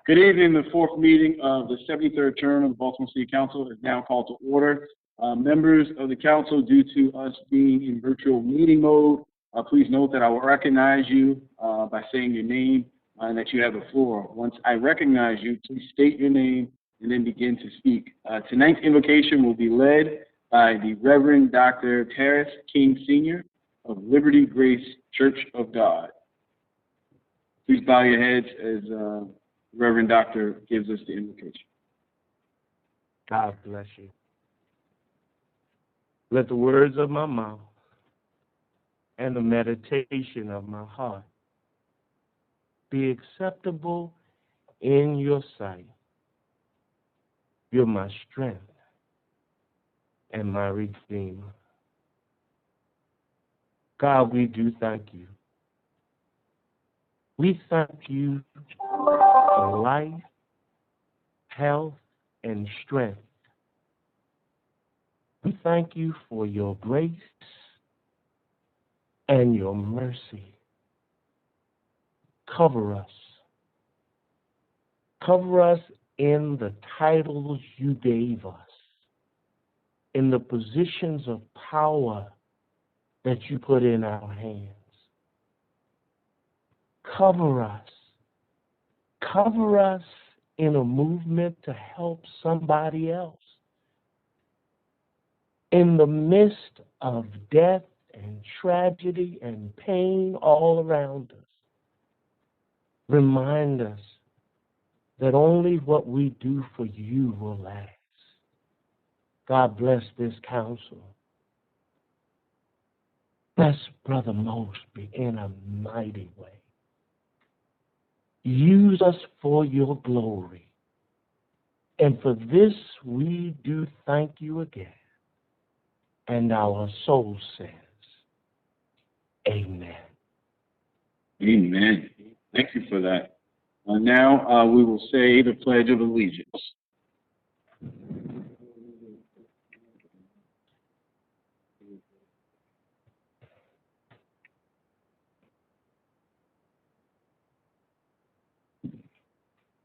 Good evening. The fourth meeting of the 73rd term of the Baltimore City Council is now called to order. Members of the council, due to us being in virtual meeting mode, please note that I will recognize you by saying your name and that you have the floor. Once I recognize you, please state your name and then begin to speak. Tonight's invocation will be led by the Reverend Dr. Terrace King Sr. of Liberty Grace Church of God. Please bow your heads as Reverend Doctor gives us the invocation. God bless you. Let the words of my mouth and the meditation of my heart be acceptable in your sight. You're my strength and my Redeemer. God, we do thank you. We thank you for life, health, and strength. We thank you for your grace and your mercy. Cover us. Cover us in the titles you gave us, in the positions of power that you put in our hands. Cover us. Cover us in a movement to help somebody else. In the midst of death and tragedy and pain all around us, remind us that only what we do for you will last. God bless this council. Bless Brother Mosby in a mighty way. Use us for your glory. And for this we do thank you again. And our soul says, amen. Amen. Thank you for that. Now we will say the Pledge of Allegiance.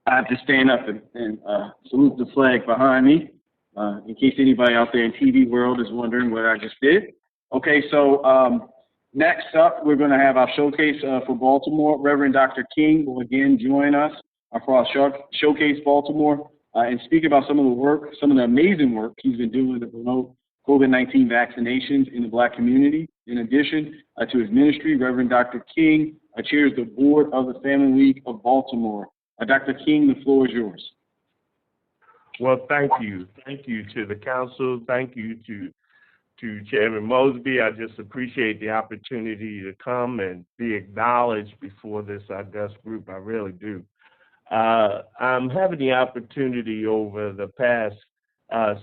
I have to stand up and salute the flag behind me, in case anybody out there in TV world is wondering what I just did. Okay, so next up, we're going to have our showcase for Baltimore. Reverend Dr. King will again join us for our showcase Baltimore and speak about some of the work, some of the amazing work he's been doing to promote COVID-19 vaccinations in the Black community. In addition to his ministry, Reverend Dr. King chairs the board of the Family League of Baltimore. Dr. King, the floor is yours. Well, thank you. Thank you to the council. Thank you to Chairman Mosby. I just appreciate the opportunity to come and be acknowledged before this august group. I really do. I'm having the opportunity over the past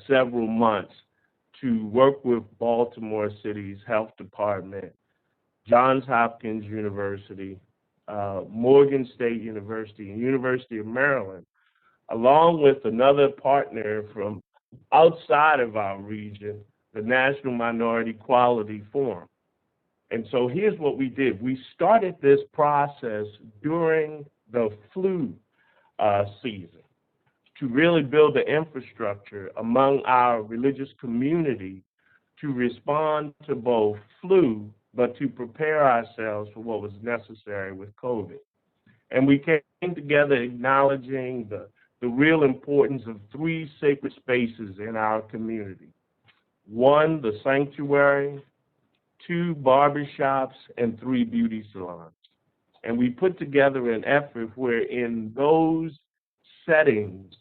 several months to work with Baltimore City's Health Department, Johns Hopkins University, Morgan State University, and University of Maryland, along with another partner from outside of our region, the National Minority Quality Forum. And so here's what we did. We started this process during the flu season to really build the infrastructure among our religious community to respond to both flu, but to prepare ourselves for what was necessary with COVID. And we came together acknowledging the real importance of three sacred spaces in our community. One, the sanctuary, two, barbershops, and three, beauty salons. And we put together an effort where in those settings,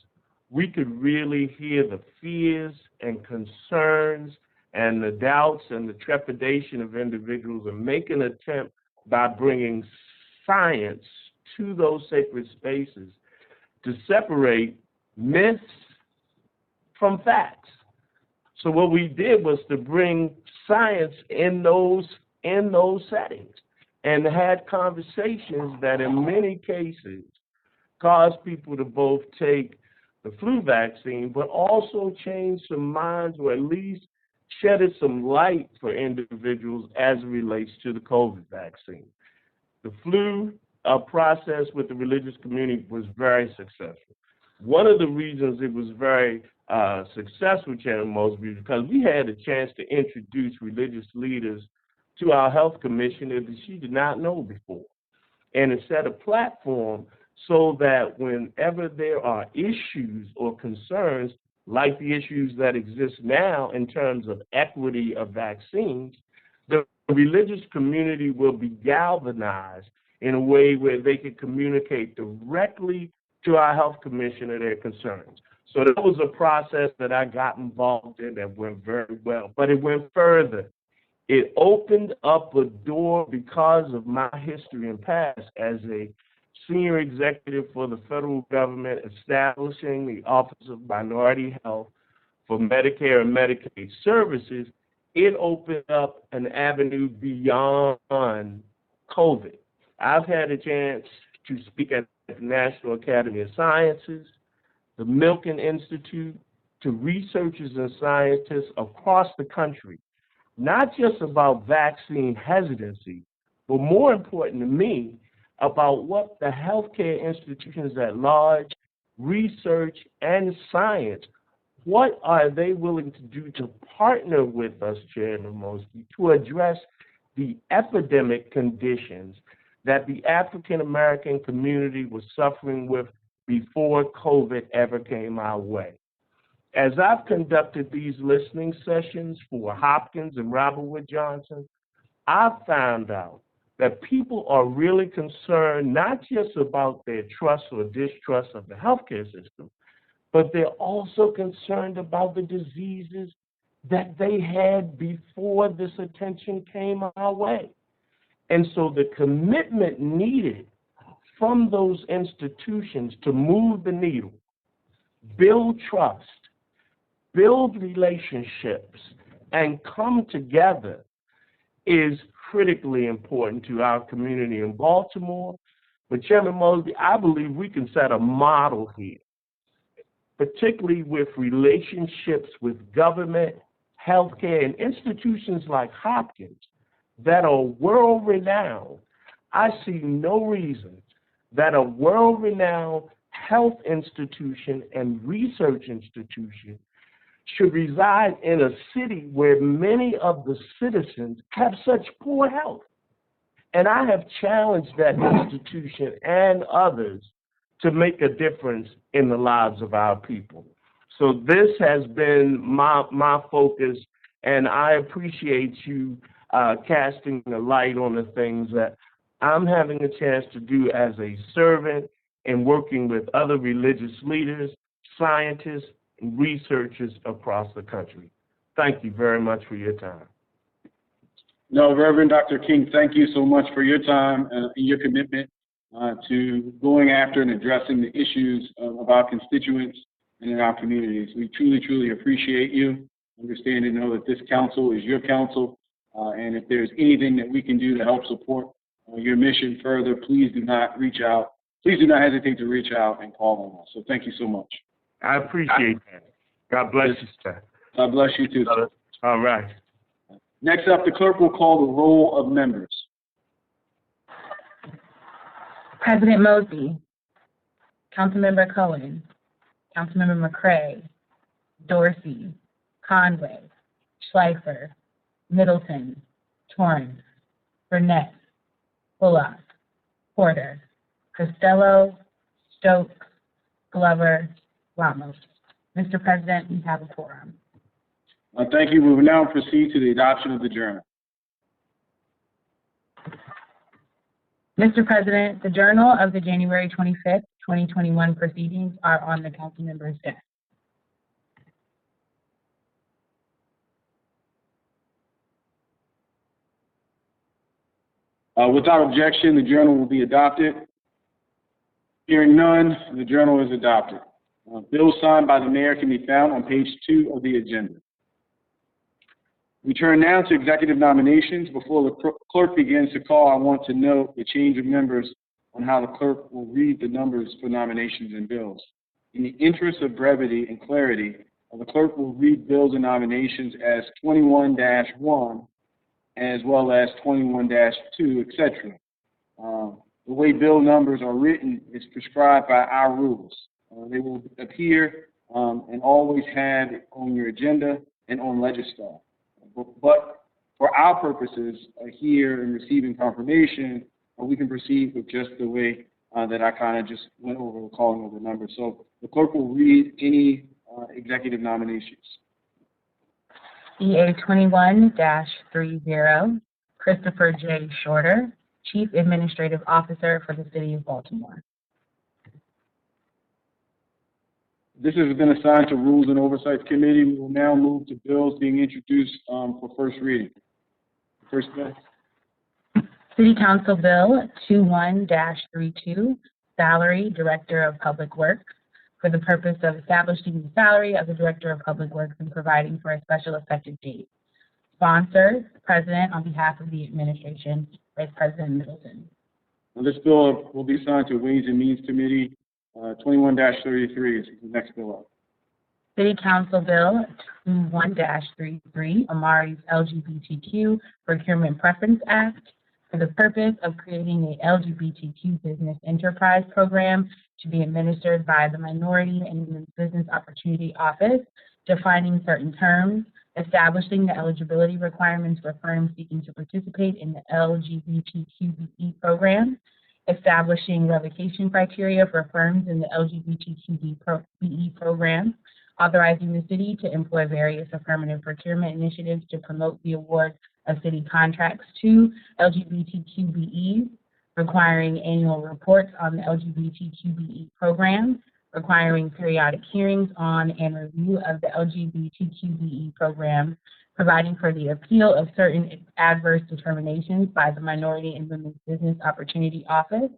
we could really hear the fears and concerns and the doubts and the trepidation of individuals and make an attempt by bringing science to those sacred spaces to separate myths from facts. So what we did was to bring science in those settings and had conversations that in many cases caused people to both take the flu vaccine, but also change some minds or at least shedded some light for individuals as it relates to the COVID vaccine. The flu process with the religious community was very successful. One of the reasons it was very successful, Chairman Mosby, is because we had a chance to introduce religious leaders to our health commissioner that she did not know before, and it set a platform so that whenever there are issues or concerns, like the issues that exist now in terms of equity of vaccines, the religious community will be galvanized in a way where they can communicate directly to our health commissioner their concerns. So that was a process that I got involved in that went very well, but it went further. It opened up a door because of my history and past as a senior executive for the federal government, establishing the Office of Minority Health for Medicare and Medicaid services. It opened up an avenue beyond COVID. I've had a chance to speak at the National Academy of Sciences, the Milken Institute, to researchers and scientists across the country, not just about vaccine hesitancy, but more important to me, about what the healthcare institutions at large, research, and science, what are they willing to do to partner with us, Chairman Mosby, to address the epidemic conditions that the African American community was suffering with before COVID ever came our way. As I've conducted these listening sessions for Hopkins and Robert Wood Johnson, I've found out that people are really concerned not just about their trust or distrust of the healthcare system, but they're also concerned about the diseases that they had before this attention came our way. And so the commitment needed from those institutions to move the needle, build trust, build relationships, and come together is critically important to our community in Baltimore. But Chairman Mosby, I believe we can set a model here, particularly with relationships with government, healthcare, and institutions like Hopkins that are world-renowned. I see no reason that a world-renowned health institution and research institution should reside in a city where many of the citizens have such poor health. And I have challenged that institution and others to make a difference in the lives of our people. So this has been my focus, and I appreciate you casting the light on the things that I'm having a chance to do as a servant and working with other religious leaders, scientists, and researchers across the country. Thank you very much for your time. No, Reverend Dr. King, thank you so much for your time and your commitment to going after and addressing the issues of our constituents and in our communities. We truly, truly appreciate you. Understand and know that this council is your council, and if there's anything that we can do to help support your mission further, please do not reach out. Please do not hesitate to reach out and call on us. So thank you so much. I appreciate that. God bless you, sir. God bless you too, sir. All right. Next up, the clerk will call the roll of members. President Mosby, Councilmember Cohen, Councilmember McCray, Dorsey, Conway, Schleifer, Middleton, Torrance, Burnett, Bullock, Porter, Costello, Stokes, Glover, Ramos. Mr. President, we have a quorum. Thank you. We will now proceed to the adoption of the journal. Mr. President, the journal of the January 25th, 2021 proceedings are on the council member's desk. Without objection, the journal will be adopted. Hearing none, the journal is adopted. Bills signed by the mayor can be found on page 2 of the agenda. We turn now to executive nominations. Before the clerk begins to call, I want to note the change of members on how the clerk will read the numbers for nominations and bills. In the interest of brevity and clarity, the clerk will read bills and nominations as 21-1 as well as 21-2, etc. the way bill numbers are written is prescribed by our rules. They will appear and always had on your agenda and on Legistar. But for our purposes here in receiving confirmation, we can proceed with just the way that I kind of just went over calling over numbers. So the clerk will read any executive nominations. EA 21-30, Christopher J. Shorter, Chief Administrative Officer for the City of Baltimore. This has been assigned to Rules and Oversight Committee. We will now move to bills being introduced for first reading. First bill. City Council Bill 21-32, Salary Director of Public Works, for the purpose of establishing the salary of the Director of Public Works and providing for a special effective date. Sponsor, President on behalf of the administration, Vice President Middleton. Now, this bill will be assigned to Ways and Means Committee. 21-33 is the next bill up. City Council Bill 21-33, Amari's LGBTQ Procurement Preference Act, for the purpose of creating a LGBTQ business enterprise program to be administered by the Minority and Women's Business Opportunity Office, defining certain terms, establishing the eligibility requirements for firms seeking to participate in the LGBTQBE program, establishing revocation criteria for firms in the LGBTQBE program, authorizing the city to employ various affirmative procurement initiatives to promote the award of city contracts to LGBTQBEs, requiring annual reports on the LGBTQBE program, requiring periodic hearings on and review of the LGBTQBE program, providing for the appeal of certain adverse determinations by the Minority and Women's Business Opportunity Office,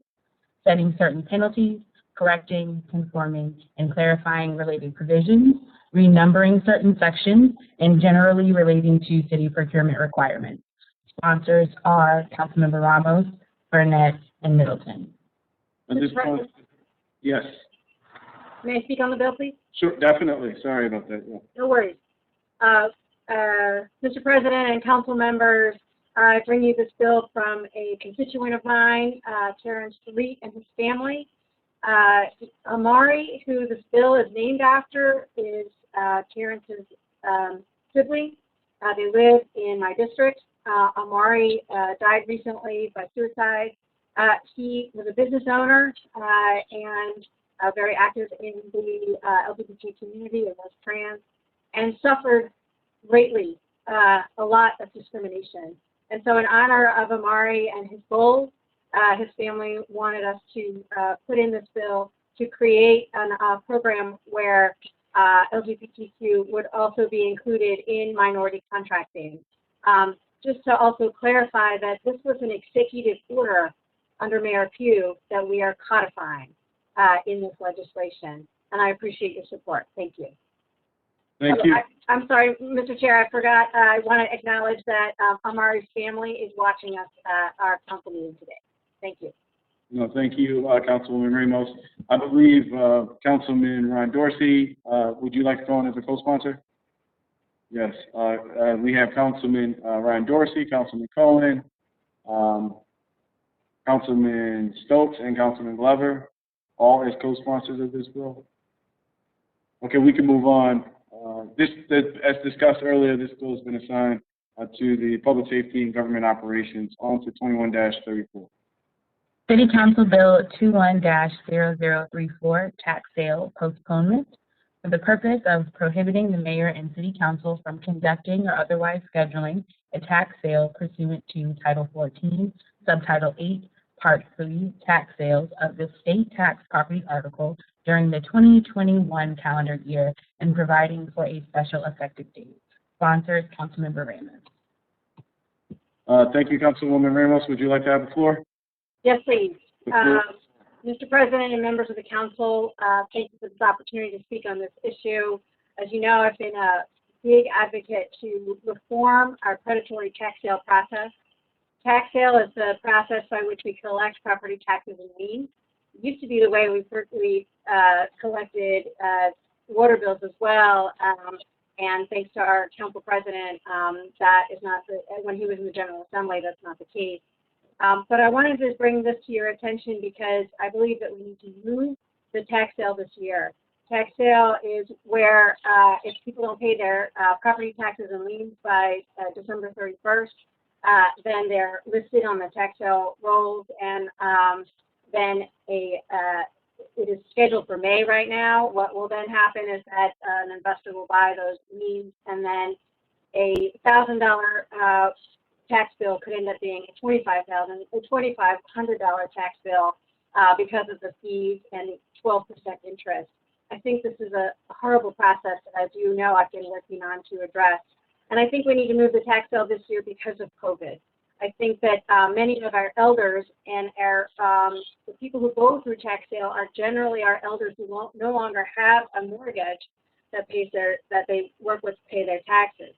setting certain penalties, correcting, conforming, and clarifying related provisions, renumbering certain sections, and generally relating to city procurement requirements. Sponsors are Councilmember Ramos, Burnett, and Middleton. At this point, yes. May I speak on the bill, please? Sure, definitely. Sorry about that. Yeah. No worries. Mr. President and council members, I bring you this bill from a constituent of mine, Terrence Lee and his family. Amari, who this bill is named after, is Terrence's sibling. They live in my district. Amari died recently by suicide. He was a business owner and very active in the LGBT community and was trans, and suffered greatly a lot of discrimination. And so in honor of Amari and his goals, his family wanted us to put in this bill to create a program where LGBTQ would also be included in minority contracting. Just to also clarify that this was an executive order under Mayor Pugh that we are codifying in this legislation, and I appreciate your support. Thank you. Thank you. I'm sorry, Mr. Chair, I forgot. I want to acknowledge that Amari's family is watching us at our council meeting today. Thank you. No, thank you, Councilwoman Ramos. I believe Councilman Ron Dorsey, would you like to go on as a co-sponsor? Yes. We have Councilman Ryan Dorsey, Councilman Cohen, Councilman Stokes, and Councilman Glover, all as co-sponsors of this bill. Okay, we can move on. As discussed earlier, this bill has been assigned to the Public Safety and Government Operations, on to 21-34. City Council Bill 21-0034, Tax Sale Postponement, for the purpose of prohibiting the mayor and city council from conducting or otherwise scheduling a tax sale pursuant to Title 14, Subtitle 8, Part 3, Tax Sales of the State Tax Property Article during the 2021 calendar year and providing for a special effective date. Sponsors, Councilmember Ramos. Thank you, Councilwoman Ramos. Would you like to have the floor? Yes, please. Mr. President and members of the council, thank you for this opportunity to speak on this issue. As you know, I've been a big advocate to reform our predatory tax sale process. Tax sale is the process by which we collect property taxes and liens. It used to be the way we collected water bills as well, and thanks to our council president, that is not when he was in the General Assembly, that's not the case. But I wanted to bring this to your attention because I believe that we need to move the tax sale this year. Tax sale is where if people don't pay their property taxes and liens by December 31st, then they're listed on the tax sale rolls, and then it is scheduled for May right now. What will then happen is that an investor will buy those liens, and then a $1,000 tax bill could end up being a $2,500 tax bill because of the fees and 12% interest. I think this is a horrible process that, as you know, I've been working on to address. And I think we need to move the tax bill this year because of COVID. I think that many of our elders and our the people who go through tax sale are generally our elders who no longer have a mortgage that they work with to pay their taxes.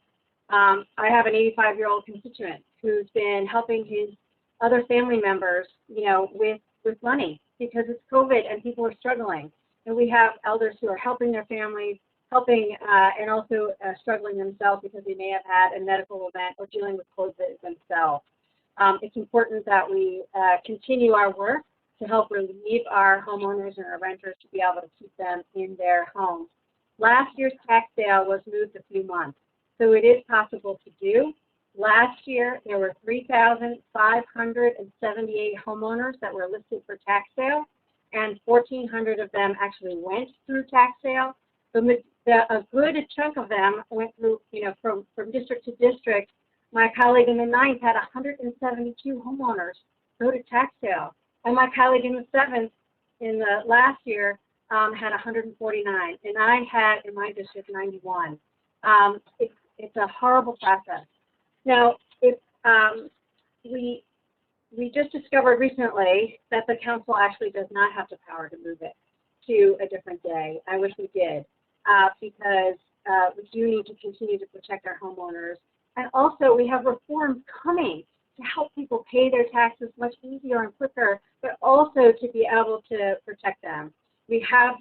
I have an 85-year-old constituent who's been helping his other family members, with money because it's COVID and people are struggling. And we have elders who are helping their families, and also struggling themselves because they may have had a medical event or dealing with COVID themselves. It's important that we continue our work to help relieve our homeowners and our renters to be able to keep them in their homes. Last year's tax sale was moved a few months, so it is possible to do. Last year, there were 3,578 homeowners that were listed for tax sale, and 1,400 of them actually went through tax sale. A good chunk of them went through, from district to district. My colleague in the 9th had 172 homeowners go to tax sale, and my colleague in the 7th in the last year had 149, and I had in my district 91. It's a horrible process. Now, if we just discovered recently that the council actually does not have the power to move it to a different day. I wish we did, because we do need to continue to protect our homeowners. And also, we have reforms coming to help people pay their taxes much easier and quicker, but also to be able to protect them. We have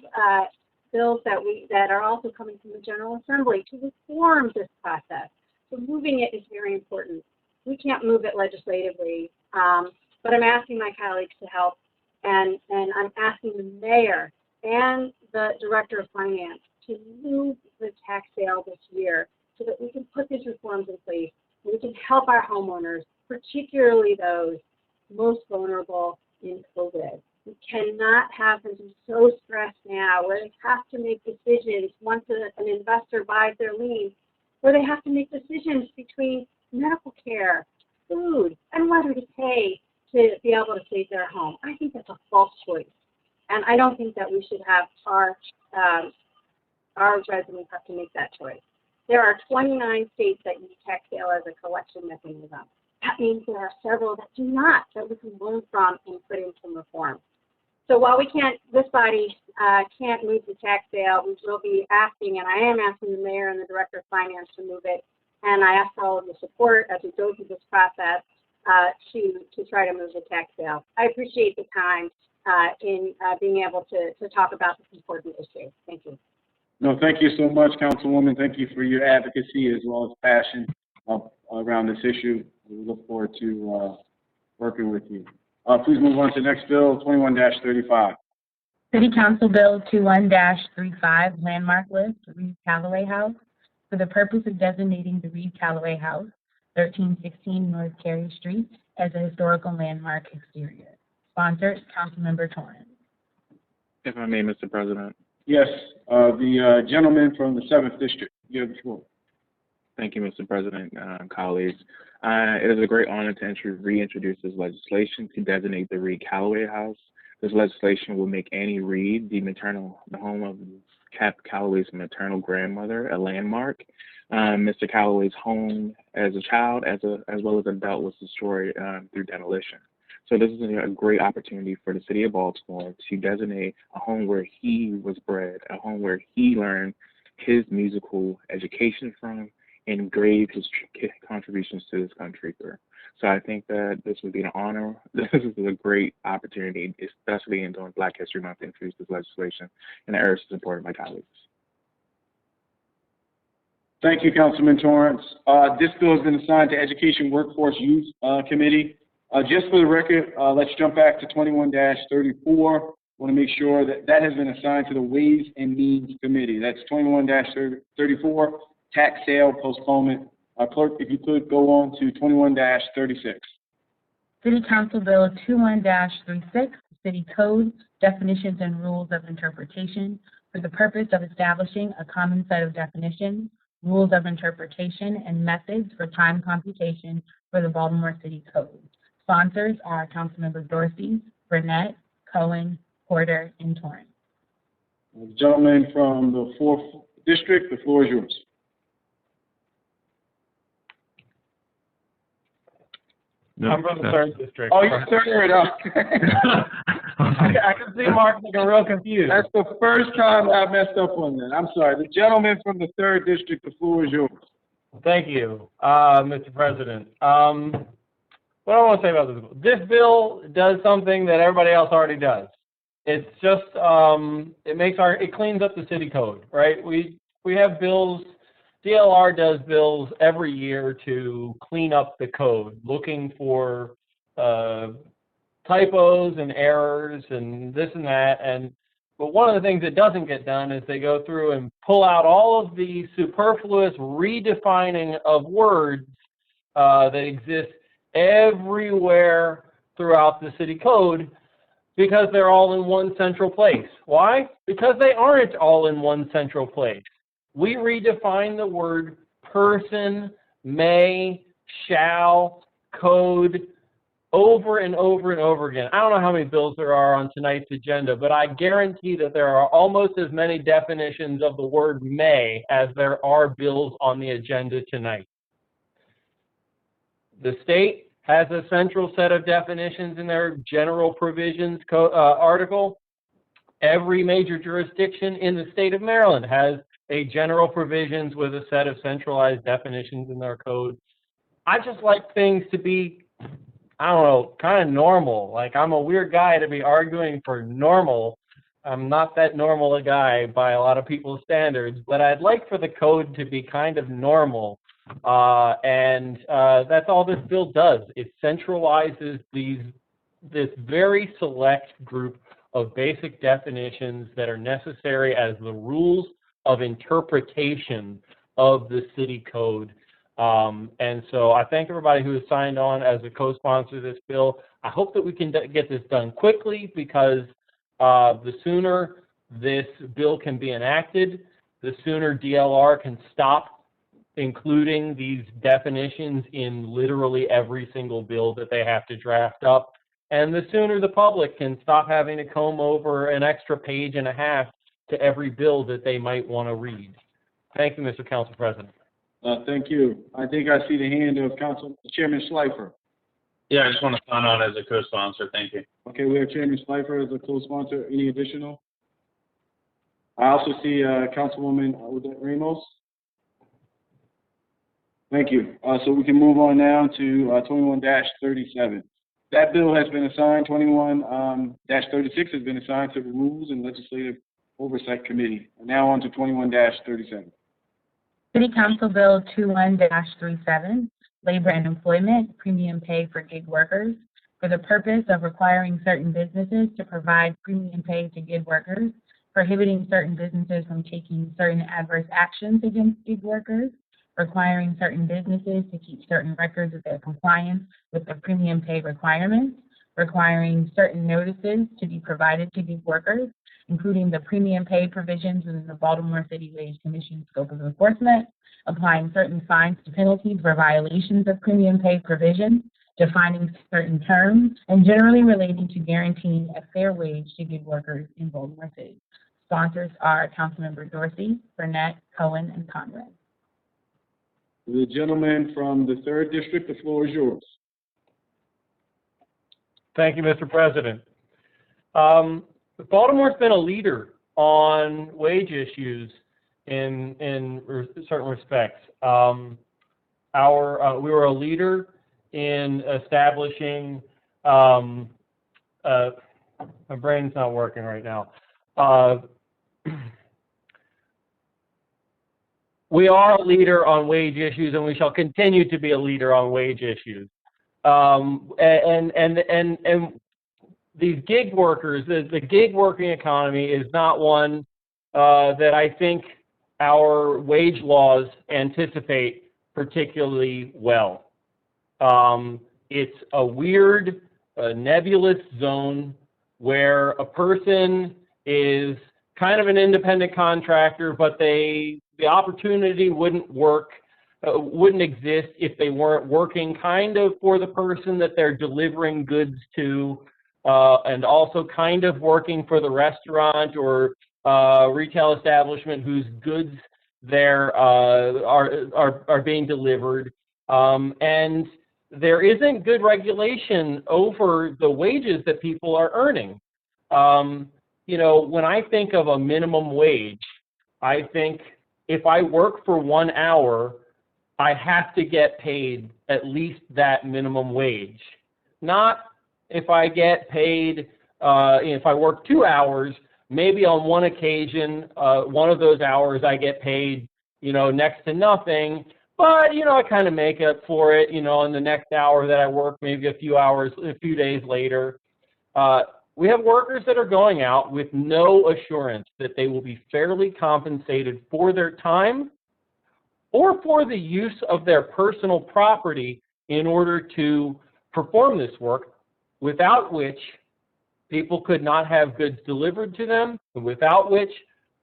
bills that are also coming from the General Assembly to reform this process. So moving it is very important. We can't move it legislatively, but I'm asking my colleagues to help, and I'm asking the mayor and the director of finance to move the tax sale this year so that we can put these reforms in place and we can help our homeowners, particularly those most vulnerable in COVID. We cannot have them be so stressed now where they have to make decisions once an investor buys their lien, where they have to make decisions between medical care, food, and whether to pay to be able to save their home. I think that's a false choice. And I don't think that we should have our residents have to make that choice. There are 29 states that use tax sale as a collection mechanism. That means there are several that do not, that we can learn from and put in some reform. So while this body can't move the tax sale, we will be asking, and I am asking the mayor and the director of finance to move it. And I ask for all of your support as we go through this process to try to move the tax sale. I appreciate the time in being able to talk about this important issue. Thank you. No, thank you so much, Councilwoman. Thank you for your advocacy as well as passion around this issue. We look forward to working with you. Please move on to the next bill, 21-35. City Council Bill 21-35, Landmark List, Reed Callaway House, for the purpose of designating the Reed Callaway House, 1316 North Carey Street, as a historical landmark exterior. Sponsored, Councilmember Torrance. If I may, Mr. President. Yes, the gentleman from the 7th District. You have the floor. Thank you, Mr. President, colleagues. It is a great honor to reintroduce this legislation to designate the Reed Callaway House. This legislation will make Annie Reed, the home of Cap Callaway's maternal grandmother, a landmark. Mr. Callaway's home as a child, as well as adult, was destroyed through demolition. So this is a great opportunity for the city of Baltimore to designate a home where he was bred, a home where he learned his musical education from and gave his contributions to this country through. So I think that this would be an honor. This is a great opportunity, especially during Black History Month, to introduce this legislation, and I urge the support of my colleagues. Thank you, Councilman Torrance. This bill has been assigned to Education, Workforce, Youth Committee. Just for the record, let's jump back to 21-34. Want to make sure that that has been assigned to the Ways and Means Committee. That's 21-34, tax sale postponement. Clerk, if you could go on to 21-36. City Council Bill 21-36, City Code, Definitions and Rules of Interpretation, for the purpose of establishing a common set of definitions, rules of interpretation, and methods for time computation for the Baltimore City Code. Sponsors are Councilmember Dorsey, Burnett, Cohen, Porter, and Torrance. The gentleman from the 4th District, the floor is yours. No, I'm from the that's- 3rd District. Oh, you're third. I can see Mark looking real confused. That's the first time I messed up on that. I'm sorry. The gentleman from the 3rd District, the floor is yours. Thank you, Mr. President. What do I want to say about this bill? This bill does something that everybody else already does. It's just, it cleans up the city code, right? We have bills, DLR does bills every year to clean up the code, looking for typos and errors and this and that. But one of the things that doesn't get done is they go through and pull out all of the superfluous redefining of words that exist everywhere throughout the city code because they're all in one central place. Why? Because they aren't all in one central place. We redefine the word person, may, shall, code over and over and over again. I don't know how many bills there are on tonight's agenda, but I guarantee that there are almost as many definitions of the word may as there are bills on the agenda tonight. The state has a central set of definitions in their general provisions article. Every major jurisdiction in the state of Maryland has a general provisions with a set of centralized definitions in their code. I just like things to be, I don't know, kind of normal. Like, I'm a weird guy to be arguing for normal. I'm not that normal a guy by a lot of people's standards, but I'd like for the code to be kind of normal. That's all this bill does. It centralizes this very select group of basic definitions that are necessary as the rules of interpretation of the city code. And so I thank everybody who has signed on as a co-sponsor of this bill. I hope that we can get this done quickly because the sooner this bill can be enacted, the sooner DLR can stop including these definitions in literally every single bill that they have to draft up. And the sooner the public can stop having to comb over an extra page and a half to every bill that they might want to read. Thank you, Mr. Council President. Thank you. I think I see the hand of Chairman Schleifer. Yeah, I just want to sign on as a co-sponsor. Thank you. Okay, we have Chairman Schleifer as a co-sponsor. Any additional? I also see Councilwoman Odette Ramos. Thank you. So we can move on now to 21-37. That bill has been assigned, 21-36 has been assigned to the Rules and Legislative Oversight Committee. Now on to 21-37. City Council Bill 21-37, Labor and Employment, Premium Pay for Gig Workers, for the purpose of requiring certain businesses to provide premium pay to gig workers, prohibiting certain businesses from taking certain adverse actions against gig workers, requiring certain businesses to keep certain records of their compliance with the premium pay requirements, requiring certain notices to be provided to gig workers, including the premium pay provisions within the Baltimore City Wage Commission scope of enforcement, applying certain fines to penalties for violations of premium pay provisions, defining certain terms, and generally relating to guaranteeing a fair wage to gig workers in Baltimore City. Sponsors are Councilmember Dorsey, Burnett, Cohen, and Conrad. The gentleman from the 3rd District, the floor is yours. Thank you, Mr. President. Baltimore's been a leader on wage issues in certain respects. We were a leader in establishing, my brain's not working right now. We are a leader on wage issues, and we shall continue to be a leader on wage issues. And these gig workers, the gig working economy is not one that I think our wage laws anticipate particularly well. It's a weird, nebulous zone where a person is kind of an independent contractor, but the opportunity wouldn't exist if they weren't working kind of for the person that they're delivering goods to, and also kind of working for the restaurant or retail establishment whose goods there are being delivered. And there isn't good regulation over the wages that people are earning. You know, when I think of a minimum wage, I think if I work for 1 hour, I have to get paid at least that minimum wage. Not if I get paid, if I work 2 hours, maybe on one occasion, one of those hours I get paid, you know, next to nothing, but, you know, I kind of make up for it, you know, in the next hour that I work, maybe a few days later. We have workers that are going out with no assurance that they will be fairly compensated for their time or for the use of their personal property in order to perform this work, without which people could not have goods delivered to them, and without which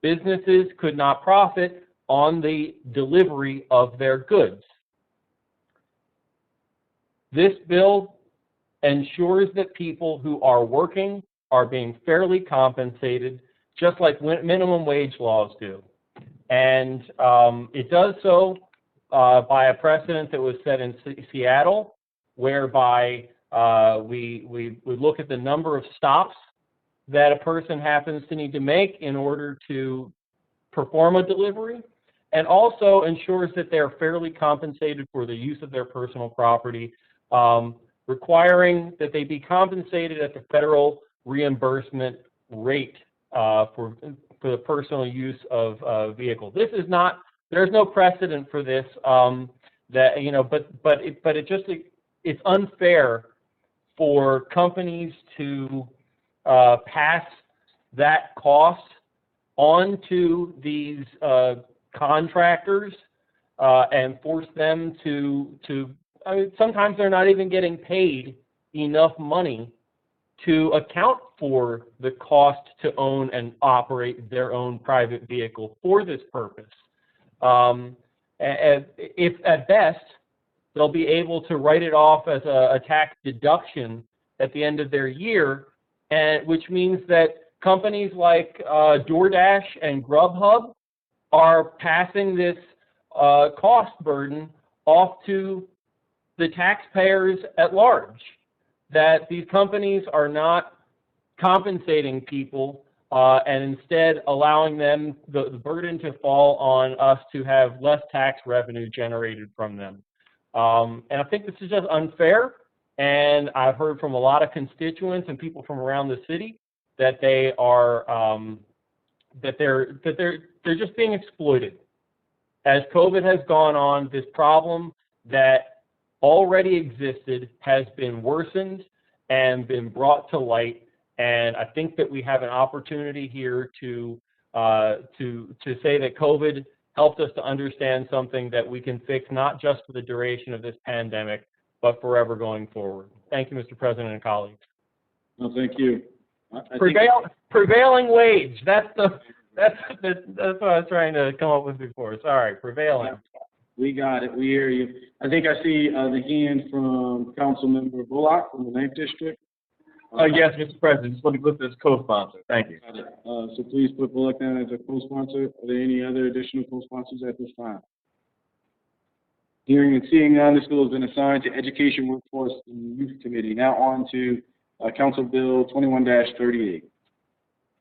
businesses could not profit on the delivery of their goods. This bill ensures that people who are working are being fairly compensated, just like minimum wage laws do. And it does so by a precedent that was set in Seattle, whereby we look at the number of stops that a person happens to need to make in order to perform a delivery, and also ensures that they're fairly compensated for the use of their personal property, requiring that they be compensated at the federal reimbursement rate for the personal use of vehicles. This is not, there's no precedent for this, that, you know, but it's unfair for companies to pass that cost on to these contractors and force them to I mean, sometimes they're not even getting paid enough money to account for the cost to own and operate their own private vehicle for this purpose. If at best, they'll be able to write it off as a tax deduction at the end of their year, and which means that companies like DoorDash and Grubhub are passing this cost burden off to the taxpayers at large, that these companies are not compensating people and instead allowing them the burden to fall on us to have less tax revenue generated from them. And I think this is just unfair, and I've heard from a lot of constituents and people from around the city that they are that they're just being exploited. As COVID has gone on, this problem that already existed has been worsened and been brought to light, and I think that we have an opportunity here to say that COVID helped us to understand something that we can fix not just for the duration of this pandemic, but forever going forward. Thank you, Mr. President and colleagues. No, thank you. Prevailing wage. That's what I was trying to come up with before. Sorry, prevailing. We got it. We hear you. I think I see the hand from Councilmember Bullock from the 9th District. Yes, Mr. President, just want to put this co-sponsor. Thank you. Got it. So please put Bullock down as a co-sponsor. Are there any other additional co-sponsors at this time? Hearing and seeing none, this bill has been assigned to Education, Workforce, and Youth Committee. Now on to Council Bill 21-38.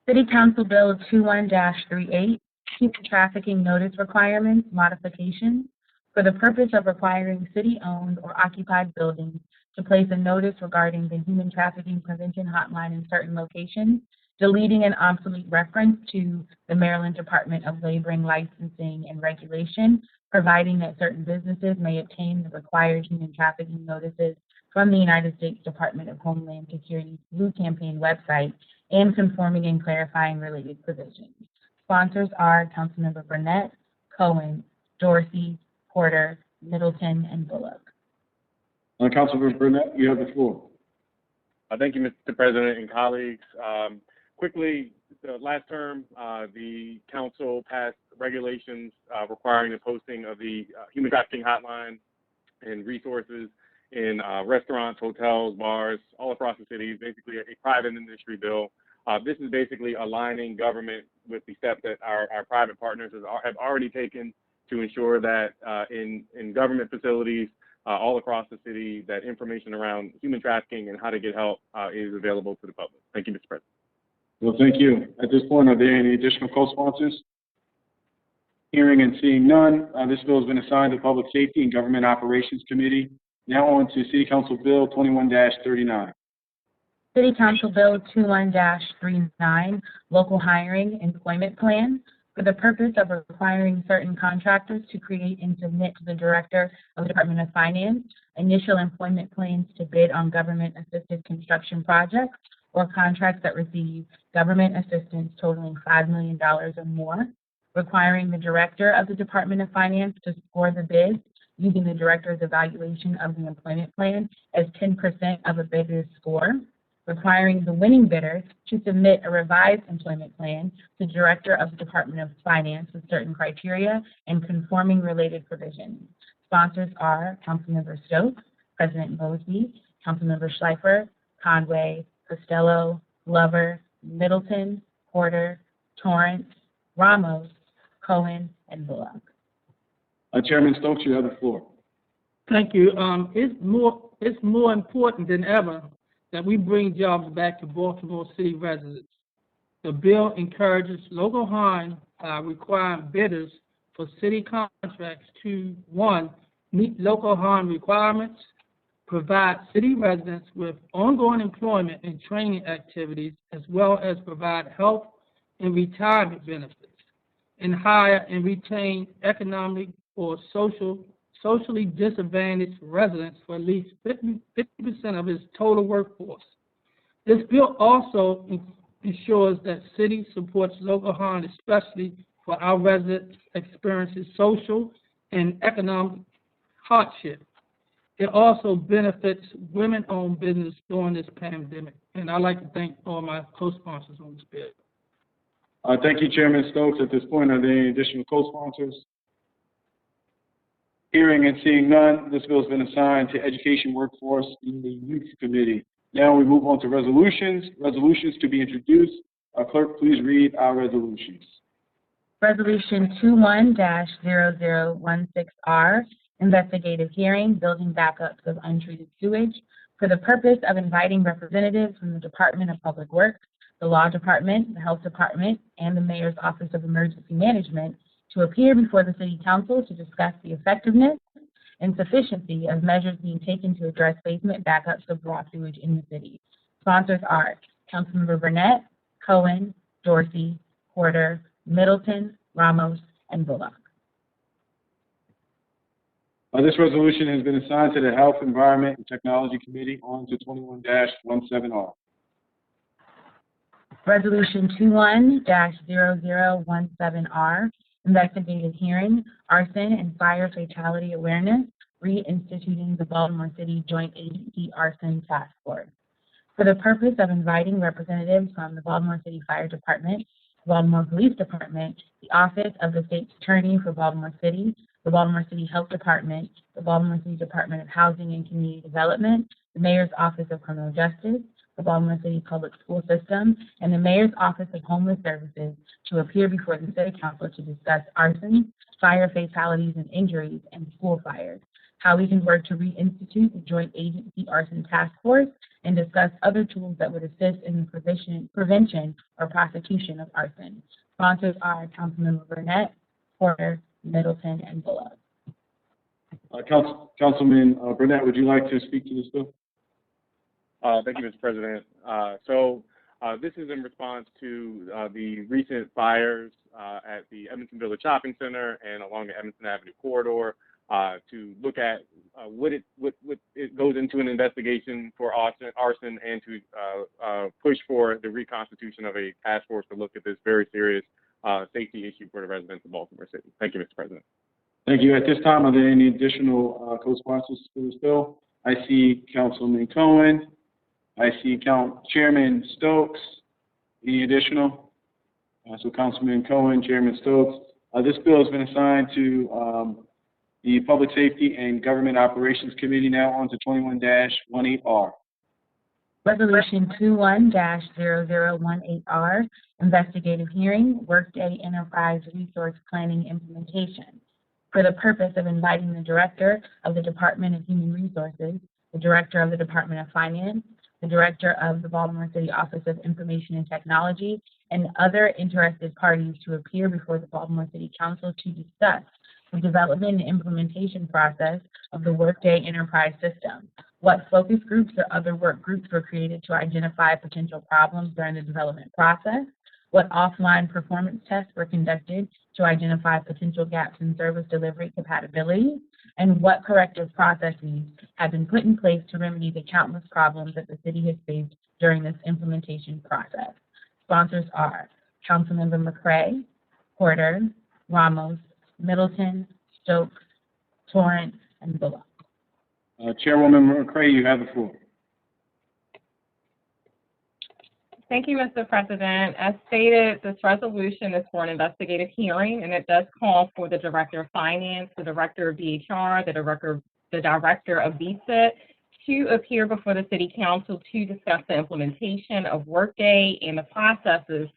City Council Bill 21-38, Human Trafficking Notice Requirements, Modifications, for the purpose of requiring city-owned or occupied buildings to place a notice regarding the human trafficking prevention hotline in certain locations, deleting an obsolete reference to the Maryland Department of Labor, Licensing, and Regulation, providing that certain businesses may obtain the required human trafficking notices from the United States Department of Homeland Security's Blue Campaign website and conforming and clarifying related provisions. Sponsors are Councilmember Burnett, Cohen, Dorsey, Porter, Middleton, and Bullock. Councilmember Burnett, you have the floor. Thank you, Mr. President and colleagues. Quickly, the last term, the council passed regulations requiring the posting of the human trafficking hotline and resources in restaurants, hotels, bars, all across the city, basically a private industry bill. This is basically aligning government with the steps that our private partners have already taken to ensure that in government facilities all across the city, that information around human trafficking and how to get help is available to the public. Thank you, Mr. President. Well, thank you. At this point, are there any additional co-sponsors? Hearing and seeing none, this bill has been assigned to Public Safety and Government Operations Committee. Now on to City Council Bill 21-39. City Council Bill 21-39, Local Hiring Employment Plan, for the purpose of requiring certain contractors to create and submit to the Director of the Department of Finance initial employment plans to bid on government-assisted construction projects or contracts that receive government assistance totaling $5 million or more, requiring the Director of the Department of Finance to score the bids using the Director's evaluation of the employment plan as 10% of a bidder's score, requiring the winning bidder to submit a revised employment plan to the Director of the Department of Finance with certain criteria and conforming related provisions. Sponsors are Councilmember Stokes, President Mosby, Councilmember Schleifer, Conway, Costello, Glover, Middleton, Porter, Torrance, Ramos, Cohen, and Bullock. Chairman Stokes, you have the floor. Thank you. It's more important than ever that we bring jobs back to Baltimore City residents. The bill encourages local hiring by requiring bidders for city contracts to, 1, meet local hiring requirements, provide city residents with ongoing employment and training activities, as well as provide health and retirement benefits, and hire and retain economic or socially disadvantaged residents for at least 50% of its total workforce. This bill also ensures that city supports local hiring, especially for our residents experiencing social and economic hardship. It also benefits women-owned business during this pandemic. And I'd like to thank all my co-sponsors on this bill. Thank you, Chairman Stokes. At this point, are there any additional co-sponsors? Hearing and seeing none, this bill has been assigned to Education, Workforce, and the Youth Committee. Now we move on to resolutions. Resolutions to be introduced. Clerk, please read our resolutions. Resolution 21-0016R, investigative hearing, building backups of untreated sewage, for the purpose of inviting representatives from the Department of Public Works, the Law Department, the Health Department, and the Mayor's Office of Emergency Management to appear before the City Council to discuss the effectiveness and sufficiency of measures being taken to address basement backups of raw sewage in the city. Sponsors are Councilmember Burnett, Cohen, Dorsey, Porter, Middleton, Ramos, and Bullock. This resolution has been assigned to the Health, Environment, and Technology Committee. On to 21-17R. Resolution 21-0017R, investigative hearing, arson and fire fatality awareness, reinstituting the Baltimore City Joint Agency Arson Task Force. For the purpose of inviting representatives from the Baltimore City Fire Department, the Baltimore Police Department, the Office of the State's Attorney for Baltimore City, the Baltimore City Health Department, the Baltimore City Department of Housing and Community Development, the Mayor's Office of Criminal Justice, the Baltimore City Public School System, and the Mayor's Office of Homeless Services to appear before the City Council to discuss arson, fire fatalities and injuries, and school fires, how we can work to reinstitute the Joint Agency Arson Task Force, and discuss other tools that would assist in the prevention or prosecution of arson. Sponsors are Councilmember Burnett, Porter, Middleton, and Bullock. Councilman Burnett, would you like to speak to this bill? Thank you, Mr. President. This is in response to the recent fires at the Edmonton Village Shopping Center and along the Edmonton Avenue corridor. to look at what it goes into an investigation for arson and to push for the reconstitution of a task force to look at this very serious safety issue for the residents of Baltimore City. Thank you, Mr. President. Thank you. At this time, are there any additional co-sponsors for this bill? I see Councilman Cohen. I see Chairman Stokes. Any additional? So Councilman Cohen, Chairman Stokes. This bill has been assigned to the Public Safety and Government Operations Committee. Now on to 21-18R. Resolution 21-0018R, investigative hearing, Workday Enterprise Resource Planning Implementation. For the purpose of inviting the Director of the Department of Human Resources, the Director of the Department of Finance, the Director of the Baltimore City Office of Information and Technology, and other interested parties to appear before the Baltimore City Council to discuss the development and implementation process of the Workday Enterprise System. What focus groups or other work groups were created to identify potential problems during the development process? What offline performance tests were conducted to identify potential gaps in service delivery compatibility? And what corrective processes have been put in place to remedy the countless problems that the city has faced during this implementation process? Sponsors are Councilmember McCray, Porter, Ramos, Middleton, Stokes, Torrance, and Bullock. Chairwoman McCray, you have the floor. Thank you, Mr. President. As stated, this resolution is for an investigative hearing, and it does call for the Director of Finance, the Director of DHR, the Director of VSIT to appear before the City Council to discuss the implementation of Workday and the processes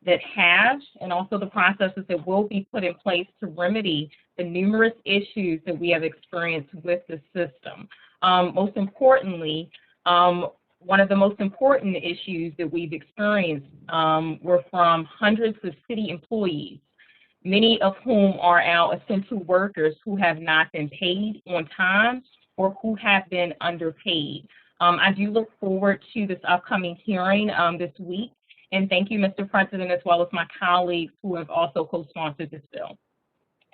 that have, and also the processes that will be put in place to remedy the numerous issues that we have experienced with the system. Most importantly, one of the most important issues that we've experienced were from hundreds of city employees, many of whom are our essential workers who have not been paid on time or who have been underpaid. I do look forward to this upcoming hearing this week, and thank you, Mr. President, as well as my colleagues who have also co-sponsored this bill.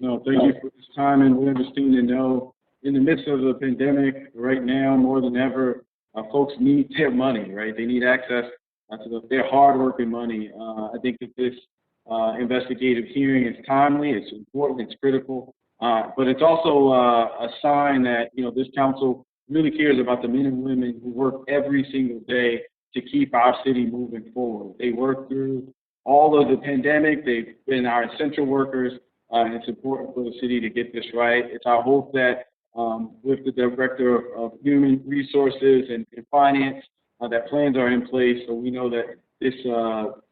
No, thank you for this time, and we understand and know in the midst of the pandemic right now, more than ever, folks need their money, right? They need access to their hard-working money. I think that this investigative hearing is timely, it's important, it's critical, but it's also a sign that, this council really cares about the men and women who work every single day to keep our city moving forward. They work through all of the pandemic. They've been our essential workers, and it's important for the city to get this right. It's our hope that with the Director of Human Resources and Finance, that plans are in place, so we know that this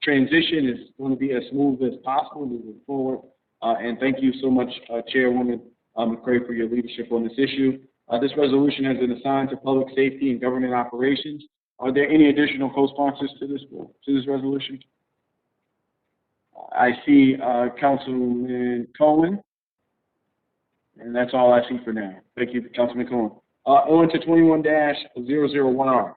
transition is going to be as smooth as possible moving forward. And thank you so much, Chairwoman McCray, for your leadership on this issue. This resolution has been assigned to Public Safety and Government Operations. Are there any additional co-sponsors to this resolution? I see Councilman Cohen, and that's all I see for now. Thank you, Councilman Cohen. On to 21-001R.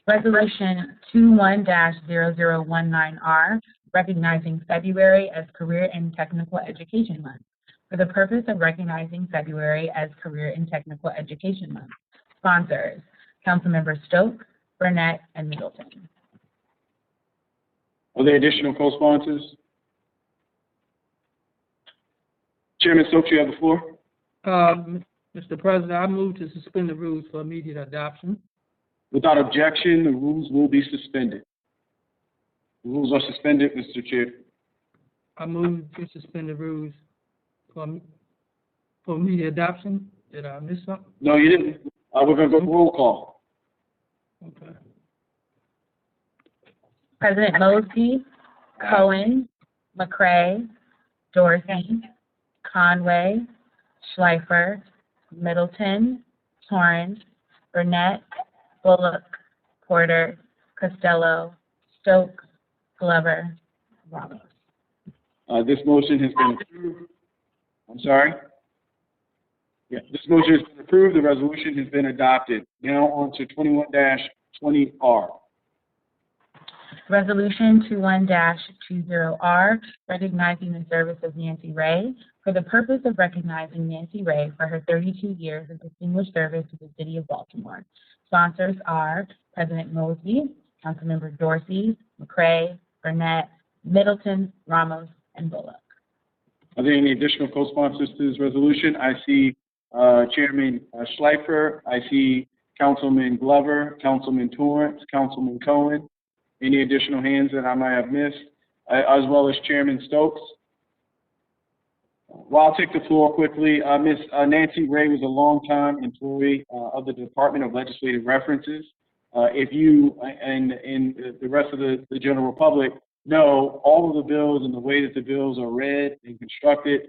Resolution 21-0019R, recognizing February as Career and Technical Education Month. For the purpose of recognizing February as Career and Technical Education Month. Sponsors, Councilmember Stokes, Burnett, and Middleton. Are there additional co-sponsors? Chairman Stokes, you have the floor. Mr. President, I move to suspend the rules for immediate adoption. Without objection, the rules will be suspended. The rules are suspended, Mr. Chair. I move to suspend the rules for immediate adoption. Did I miss something? No, you didn't. We're going to go roll call. Okay. President Mosby, Cohen, McCray, Dorsey, Conway, Schleifer, Middleton, Torrance, Burnett, Bullock, Porter, Costello, Stokes, Glover, Ramos. This motion has been approved. I'm sorry? Yeah, this motion has been approved. The resolution has been adopted. Now on to 21-20R. Resolution 21-20R, recognizing the service of Nancy Ray. For for the purpose of recognizing Nancy Ray for her 32 years of distinguished service to the City of Baltimore. Sponsors are President Mosby, Councilmember Dorsey, McCray, Burnett, Middleton, Ramos, and Bullock. Are there any additional co-sponsors to this resolution? I see Chairman Schleifer. I see Councilman Glover, Councilman Torrance, Councilman Cohen. Any additional hands that I might have missed? As well as Chairman Stokes. Well, I'll take the floor quickly. Ms. Nancy Ray was a longtime employee of the Department of Legislative References. If you and the rest of the general public know all of the bills and the way that the bills are read and constructed,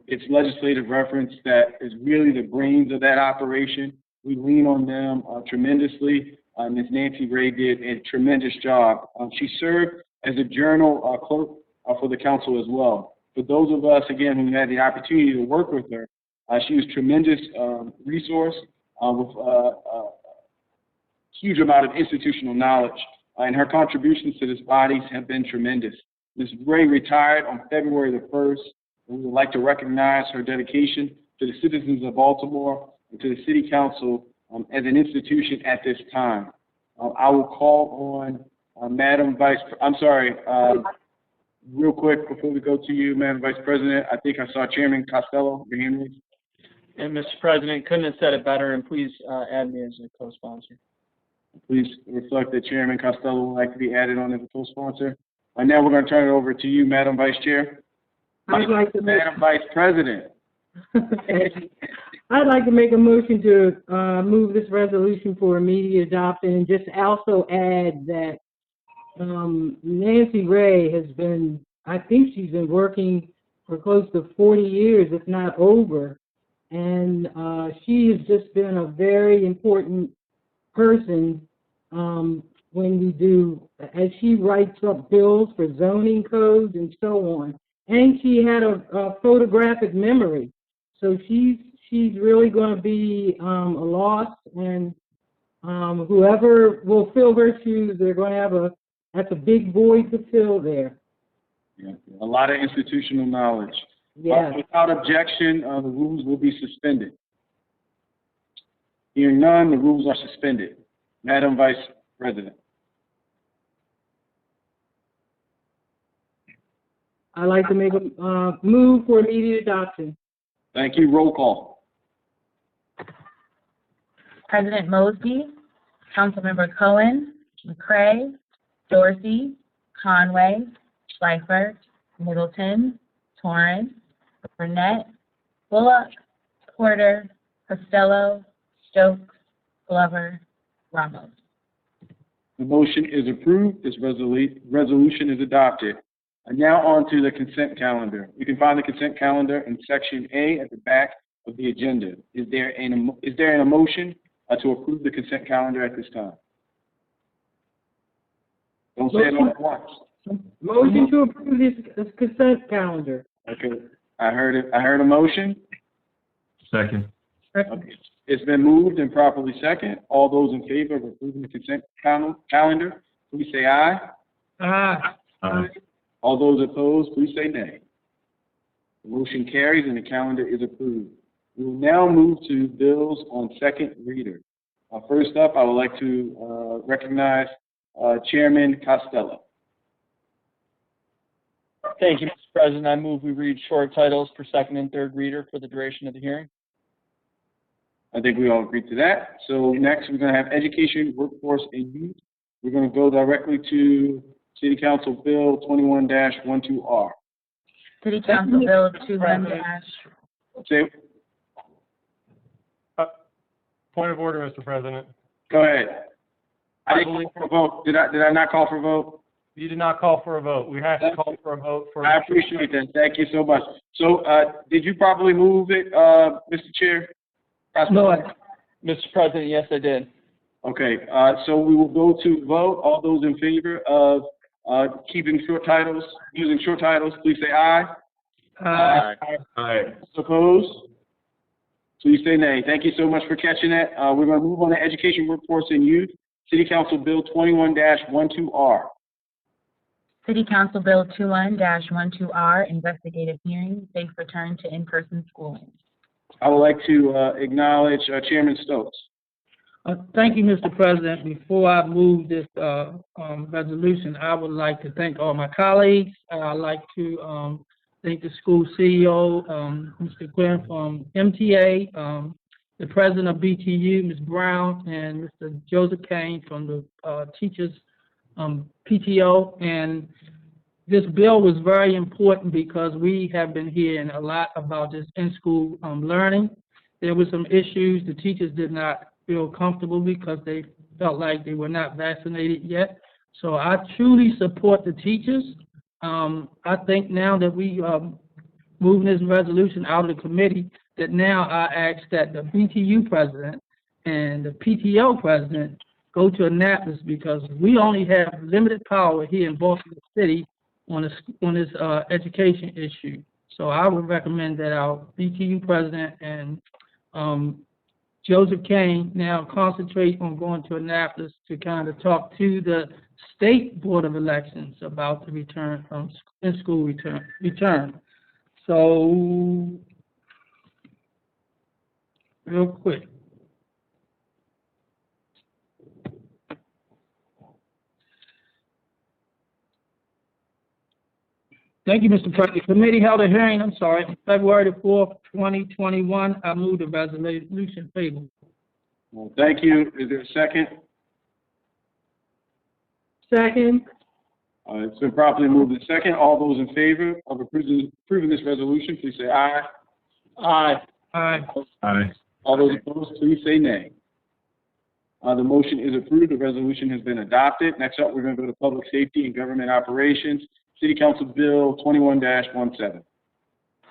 it's legislative reference that is really the brains of that operation. We lean on them tremendously. Ms. Nancy Ray did a tremendous job. She served as a journal clerk for the council as well. For those of us, again, who had the opportunity to work with her, she was a tremendous resource with a huge amount of institutional knowledge, and her contributions to this body have been tremendous. Ms. Ray retired on February the 1st, and we would like to recognize her dedication to the citizens of Baltimore and to the City Council as an institution at this time. I will call on Madam Vice, real quick before we go to you, Madam Vice President, I think I saw Chairman Costello, your hand raised. And Mr. President, couldn't have said it better, and please add me as a co-sponsor. Please reflect that Chairman Costello would like to be added on as a co-sponsor. And now we're going to turn it over to you, Madam Vice Chair. Madam Vice President. I'd like to make a motion to move this resolution for immediate adoption, and just also add that Nancy Ray has been, I think she's been working for close to 40 years, if not over, and she has just been a very important person when we do, as she writes up bills for zoning codes and so on. And she had a photographic memory, so she's really going to be a loss, and whoever will fill her shoes, they're going to have that's a big void to fill there. Yeah, a lot of institutional knowledge. Yes. Without objection, the rules will be suspended. Hearing none, the rules are suspended. Madam Vice President. I'd like to make a move for immediate adoption. Thank you. Roll call. President Mosby, Councilmember Cohen, McCray, Dorsey, Conway, Schleifer, Middleton, Torrance, Burnett, Bullock, Porter, Costello, Stokes, Glover, Ramos. The motion is approved. This resolution is adopted. And now on to the consent calendar. You can find the consent calendar in Section A at the back of the agenda. Is there a motion to approve the consent calendar at this time? Don't say it all at once. Motion to approve this consent calendar. Okay, I heard it. I heard a motion. Second. Okay. It's been moved and properly second. All those in favor of approving the consent calendar, please say aye. Aye. Aye. All those opposed, please say nay. The motion carries and the calendar is approved. We will now move to bills on second reader. First up, I would like to recognize Chairman Costello. Thank you, Mr. President. I move we read short titles for second and third reader for the duration of the hearing. I think we all agree to that. So next, we're going to have Education, Workforce, and Youth. We're going to go directly to City Council Bill 21-12R. City Council Bill 21- Say, Point of order, Mr. President. go ahead. I didn't call for a vote. Did I not call for a vote? You did not call for a vote. We have to call for a vote for. I appreciate that. Thank you so much. So, did you properly move it, Mr. Chair? No, Mr. President, yes, I did. Okay, so we will go to vote. All those in favor of keeping short titles, using short titles, please say aye. Aye. Aye. Opposed? Please say nay. Thank you so much for catching that. We're going to move on to Education, Workforce, and Youth. City Council Bill 21-12R. City Council Bill 21-12R, investigative hearing, safe return to in-person schooling. I would like to acknowledge Chairman Stokes. Thank you, Mr. President. Before I move this resolution, I would like to thank all my colleagues. I'd like to thank the school CEO, Mr. Quinn from MTA, the president of BTU, Ms. Brown, and Mr. Joseph Kane from the teachers PTO. And this bill was very important because we have been hearing a lot about this in-school learning. There were some issues. The teachers did not feel comfortable because they felt like they were not vaccinated yet. So I truly support the teachers. I think now that we moving this resolution out of the committee, that now I ask that the BTU president and the PTO president go to Annapolis, because we only have limited power here in Baltimore City on this education issue. So I would recommend that our BTU president and Joseph Kane now concentrate on going to Annapolis to kind of talk to the State Board of Elections about the return from in-school return. So, real quick. Thank you, Mr. President. The committee held a hearing, on February the 4th, 2021. I move the resolution favorable. Well, thank you. Is there a second? Second. It's been properly moved in second. All those in favor of approving this resolution, please say aye. Aye. Aye. Aye. All those opposed, please say nay. The motion is approved. The resolution has been adopted. Next up, we're going to go to Public Safety and Government Operations. City Council Bill 21-17.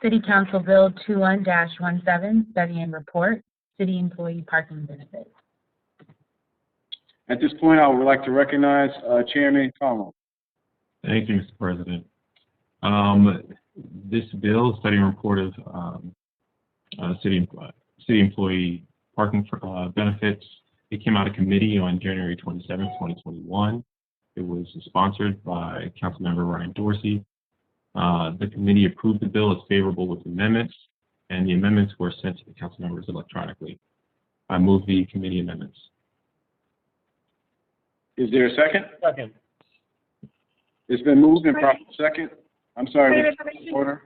City Council Bill 21-17, study and report, city employee parking benefits. At this point, I would like to recognize Chairman Conway. Thank you, Mr. President. This bill, study and report of city employee parking benefits, it came out of committee on January 27, 2021. It was sponsored by Councilmember Ryan Dorsey. The committee approved the bill as favorable with amendments, and the amendments were sent to the council members electronically. I move the committee amendments. Is there a second? Second. It's been moved and properly second. I'm sorry, order.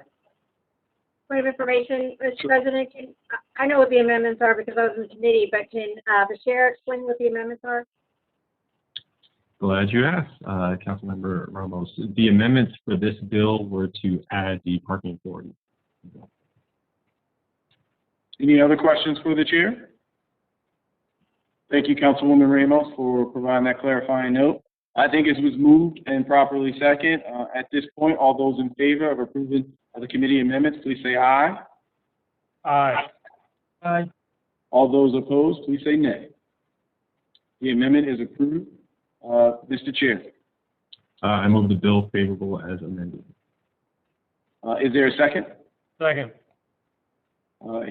Point of information, Mr. President, I know what the amendments are because I was in the committee, but can the chair explain what the amendments are? Glad you asked, Councilmember Ramos. The amendments for this bill were to add the parking authority. Any other questions for the chair? Thank you, Councilwoman Ramos, for providing that clarifying note. I think it was moved and properly second. At this point, all those in favor of approving the committee amendments, please say aye. Aye. Aye. All those opposed, please say nay. The amendment is approved. Mr. Chair. I move the bill favorable as amended. Is there a second? Second.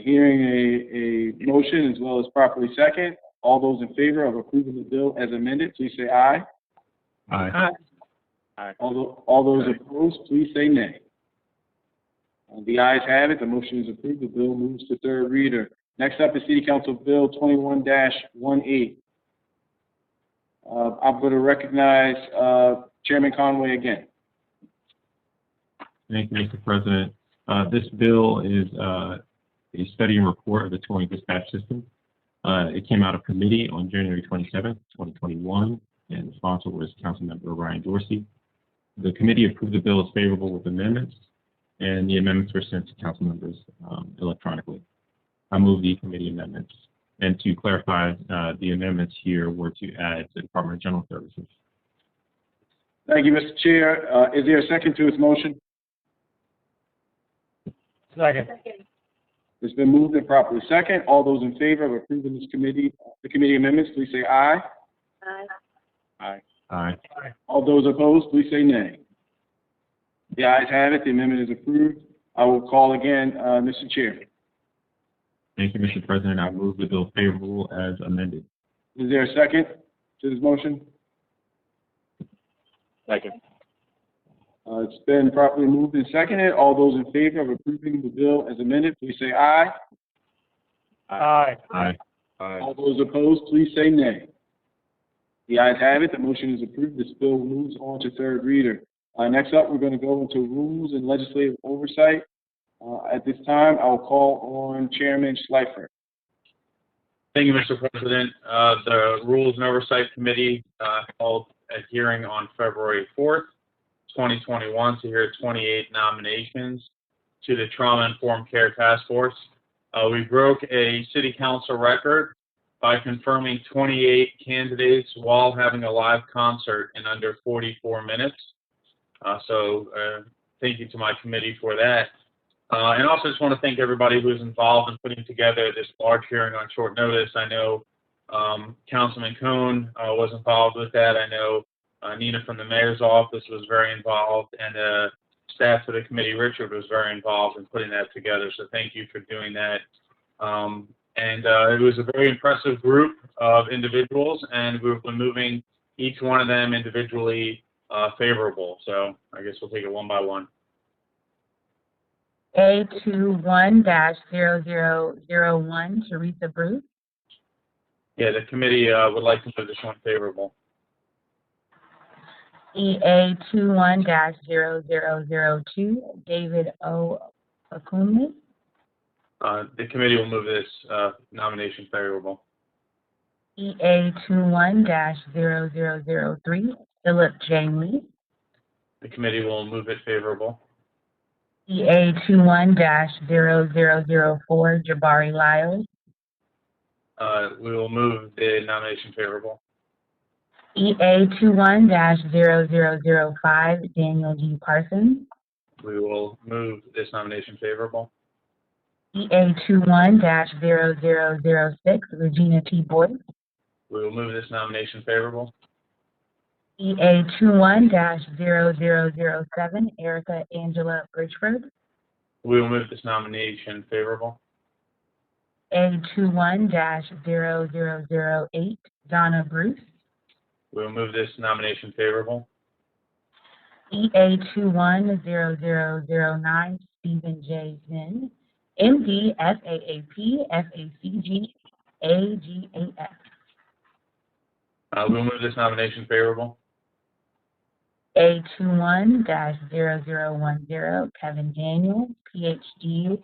Hearing a motion as well as properly second, all those in favor of approving the bill as amended, please say aye. Aye. Aye. All those opposed, please say nay. The ayes have it. The motion is approved. The bill moves to third reader. Next up is City Council Bill 21-18. I'm going to recognize Chairman Conway again. Thank you, Mr. President. This bill is a study and report of the towing dispatch system. It came out of committee on January 27, 2021, and the sponsor was Councilmember Ryan Dorsey. The committee approved the bill as favorable with amendments, and the amendments were sent to council members electronically. I move the committee amendments. And to clarify, the amendments here were to add the Department of General Services. Thank you, Mr. Chair. Is there a second to his motion? Second. It's been moved and properly second. All those in favor of approving the committee amendments, please say aye. Aye. Aye. Aye. All those opposed, please say nay. The ayes have it. The amendment is approved. I will call again, Mr. Chair. Thank you, Mr. President. I move the bill favorable as amended. Is there a second to this motion? Second. It's been properly moved and seconded. All those in favor of approving the bill as amended, please say aye. Aye. Aye. All those opposed, please say nay. The ayes have it. The motion is approved. This bill moves on to third reader. Next up, we're going to go into rules and legislative oversight. At this time, I will call on Chairman Schleifer. Thank you, Mr. President. The Rules and Oversight Committee held a hearing on February 4th, 2021 to hear 28 nominations to the Trauma Informed Care Task Force. We broke a city council record by confirming 28 candidates while having a live concert in under 44 minutes. So thank you to my committee for that. And also just want to thank everybody who was involved in putting together this large hearing on short notice. I know Councilman Cohn was involved with that. I know Nina from the mayor's office was very involved, and staff of the committee, Richard, was very involved in putting that together. So thank you for doing that. It was a very impressive group of individuals, and we've been moving each one of them individually favorable. So I guess we'll take it one by one. A21-0001, Teresa Bruce. Yeah, the committee would like to move this one favorable. EA21-0002, David O. Akunmi. The committee will move this nomination favorable. EA21-0003, Philip J. Lee. The committee will move it favorable. EA21-0004, Jabari Lyles. We will move the nomination favorable. EA21-0005, Daniel G. Parsons. We will move this nomination favorable. EA21-0006, Regina T. Boyce. We will move this nomination favorable. EA21-0007, Erica Angela Bridgeford. We will move this nomination favorable. A21-0008, Donna Bruce. We will move this nomination favorable. EA21-0009, Stephen J. Zinn, MD, FAAP, FACG, AGAF. We will move this nomination favorable. A21-0010, Kevin Daniels, PhD,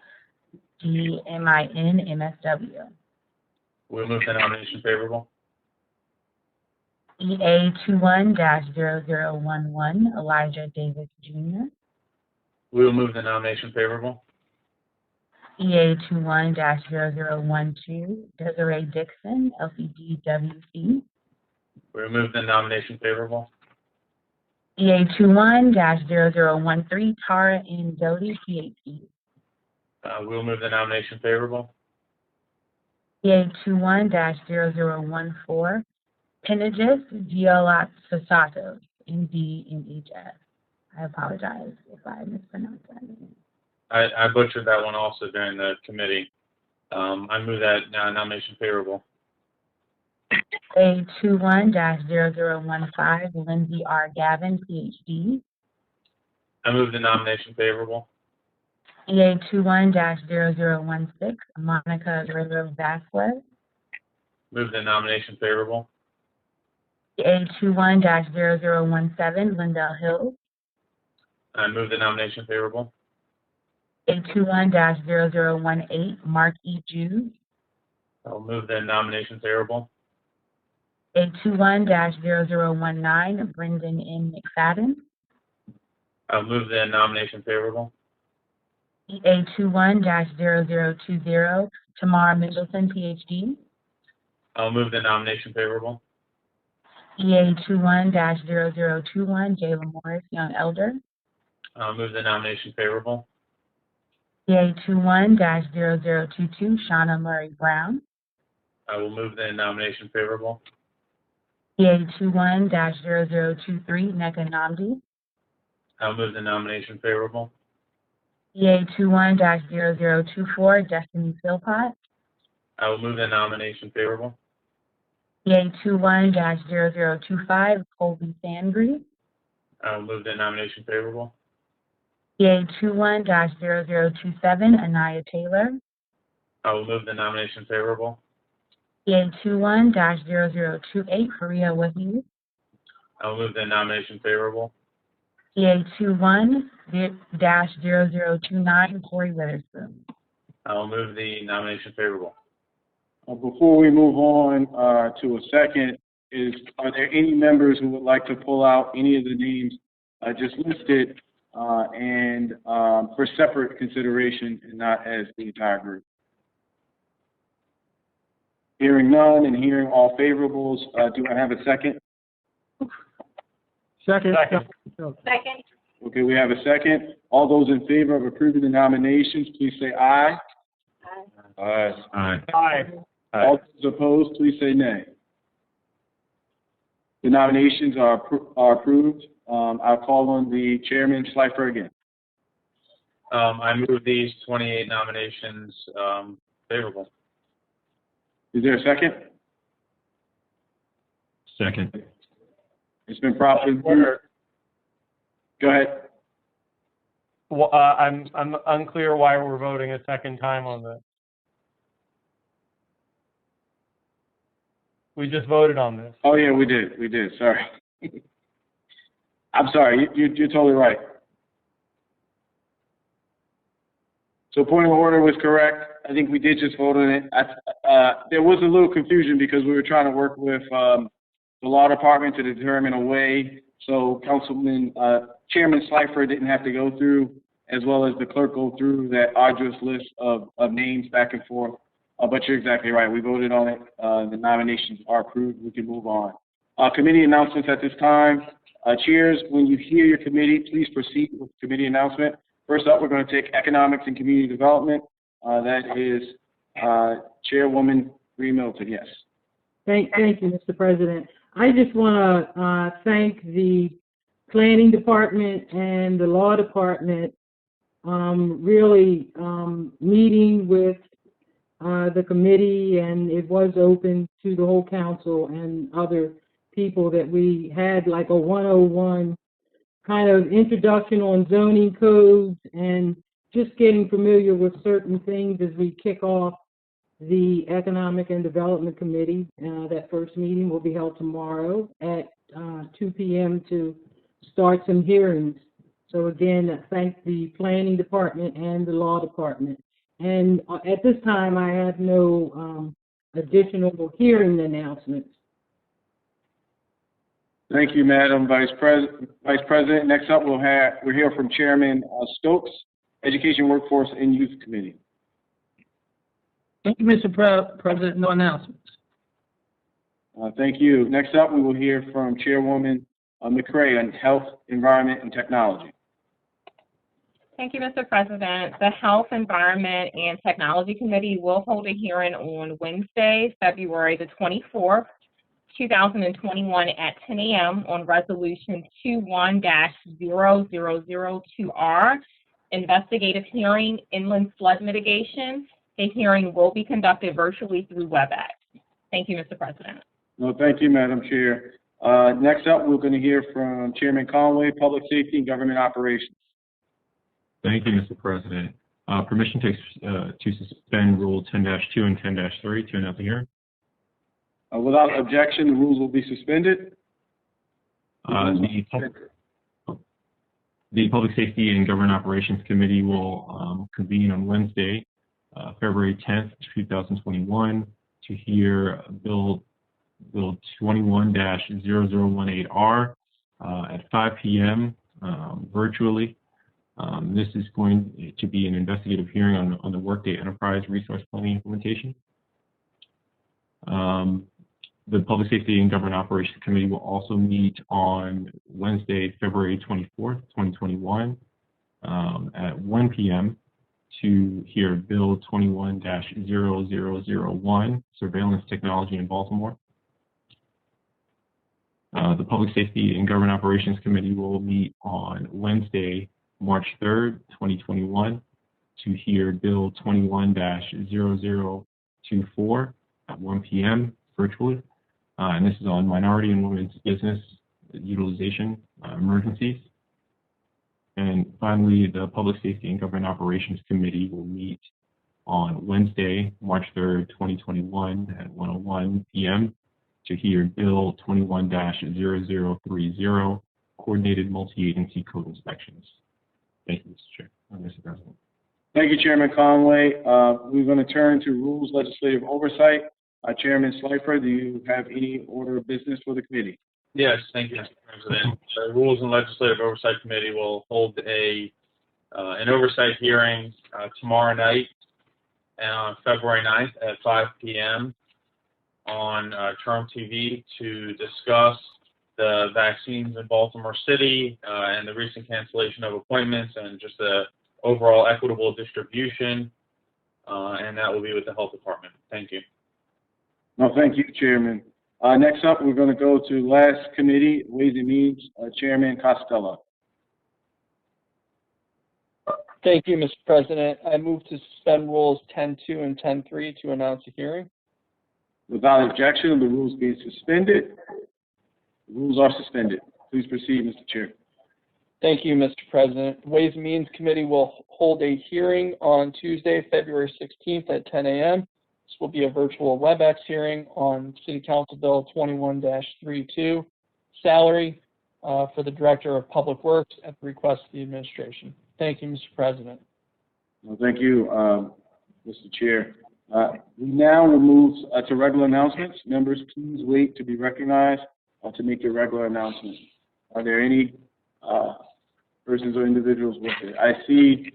DMIN, MSW. We will move the nomination favorable. EA21-0011, Elijah Davis Jr. We will move the nomination favorable. EA21-0012, Desiree Dixon, LCDWC. We will move the nomination favorable. EA21-0013, Tara N. Doty, PhD. We will move the nomination favorable. EA21-0014, Penagis Giolazzatos, MD, NHS. I apologize if I mispronounced that. I butchered that one also during the committee. I move that nomination favorable. A21-0015, Lindsay R. Gavin, PhD. I move the nomination favorable. EA21-0016, Monica Guerrero Vasquez. Move the nomination favorable. EA21-0017, Lindell Hill. I move the nomination favorable. A21-0018, Mark E. Jews. I'll move the nomination favorable. A21-0019, Brendan M. McFadden. I'll move the nomination favorable. EA21-0020, Tamara Mendelssohn, PhD. I'll move the nomination favorable. EA21-0021, Jayla Morris, Young Elder. I'll move the nomination favorable. EA21-0022, Shauna Murray Brown. I will move the nomination favorable. EA21-0023, Neka Namdi. I'll move the nomination favorable. EA21-0024, Destiny Philpott. I will move the nomination favorable. EA21-0025, Colby Sandry. I will move the nomination favorable. EA 21-0027, Anaya Taylor. I will move the nomination favorable. EA 21-0028, Faria Wahid. I will move the nomination favorable. EA 21-0029, Corey Witherspoon. I will move the nomination favorable. Before we move on to a second, are there any members who would like to pull out any of the names just listed and for separate consideration and not as the entire group? Hearing none and hearing all favorables, do I have a second? Second. Second. Okay, we have a second. All those in favor of approving the nominations, please say aye. Aye. Aye. Aye. All those opposed, please say nay. The nominations are approved. I'll call on the chairman, Schleifer, again. I move these 28 nominations favorable. Is there a second? Second. It's been properly moved. Go ahead. Well, I'm unclear why we're voting a second time on this. We just voted on this. Oh, yeah, we did. Sorry. I'm sorry. You're totally right. So point of order was correct. I think we did just vote on it. There was a little confusion because we were trying to work with the law department to determine a way so Chairman Schleifer didn't have to go through, as well as the clerk go through that arduous list of names back and forth. But you're exactly right. We voted on it. The nominations are approved. We can move on. Committee announcements at this time. Chairs, when you hear your committee, please proceed with the committee announcement. First up, we're going to take Economics and Community Development. That is Chairwoman Bree Milton. Yes. Thank you, Mr. President. I just want to thank the Planning Department and the Law Department really meeting with the committee, and it was open to the whole council and other people that we had like a 101 kind of introduction on zoning codes and just getting familiar with certain things as we kick off the Economic and Development Committee. That first meeting will be held tomorrow at 2 p.m. to start some hearings. So again, thank the Planning Department and the Law Department. And at this time, I have no additional hearing announcements. Thank you, Madam Vice President. Next up, we'll hear from Chairman Stokes, Education, Workforce, and Youth Committee. Thank you, Mr. President. No announcements. Thank you. Next up, we will hear from Chairwoman McCray on Health, Environment, and Technology. Thank you, Mr. President. The Health, Environment, and Technology Committee will hold a hearing on Wednesday, February the 24th, 2021 at 10 a.m. on Resolution 21-0002R, Investigative Hearing, Inland Flood Mitigation. The hearing will be conducted virtually through WebEx. Thank you, Mr. President. No, thank you, Madam Chair. Next up, we're going to hear from Chairman Conway, Public Safety and Government Operations. Thank you, Mr. President. Permission to suspend Rule 10-2 and 10-3 to announce the hearing. Without objection, the rules will be suspended. The Public Safety and Government Operations Committee will convene on Wednesday, February 10th, 2021, to hear Bill 21-0018R at 5 p.m. Virtually. This is going to be an investigative hearing on the Workday Enterprise Resource Planning implementation. The Public Safety and Government Operations Committee will also meet on Wednesday, February 24th, 2021, at 1 p.m. to hear Bill 21-0001, Surveillance Technology in Baltimore. The Public Safety and Government Operations Committee will meet on Wednesday, March 3rd, 2021, to hear Bill 21-0024 at 1 p.m. virtually. And this is on minority and women's business utilization emergencies. And finally, the Public Safety and Government Operations Committee will meet on Wednesday, March 3rd, 2021 at 1:01 p.m. to hear Bill 21-0030, Coordinated Multi-Agency Code Inspections. Thank you, Mr. Chair. Mr. President. Thank you, Chairman Conway. We're going to turn to Rules Legislative Oversight. Chairman Slifer, do you have any order of business for the committee? Yes, thank you, Mr. President. The Rules and Legislative Oversight Committee will hold an oversight hearing tomorrow night on February 9th at 5 p.m. on Term TV to discuss the vaccines in Baltimore City and the recent cancellation of appointments and just the overall equitable distribution, and that will be with the Health Department. Thank you. No, thank you, Chairman. Next up, we're going to go to last committee, Ways and Means, Chairman Costello. Thank you, Mr. President. I move to suspend rules 10.2 and 10.3 to announce a hearing. Without objection, the rules being suspended. The rules are suspended. Please proceed, Mr. Chair. Thank you, Mr. President. Ways and Means Committee will hold a hearing on Tuesday, February 16th at 10 a.m. This will be a virtual WebEx hearing on City Council Bill 21-32, salary for the Director of Public Works at the request of the administration. Thank you, Mr. President. Well, thank you, Mr. Chair. We now will move to regular announcements. Members, please wait to be recognized to make your regular announcements. Are there any persons or individuals with it? I see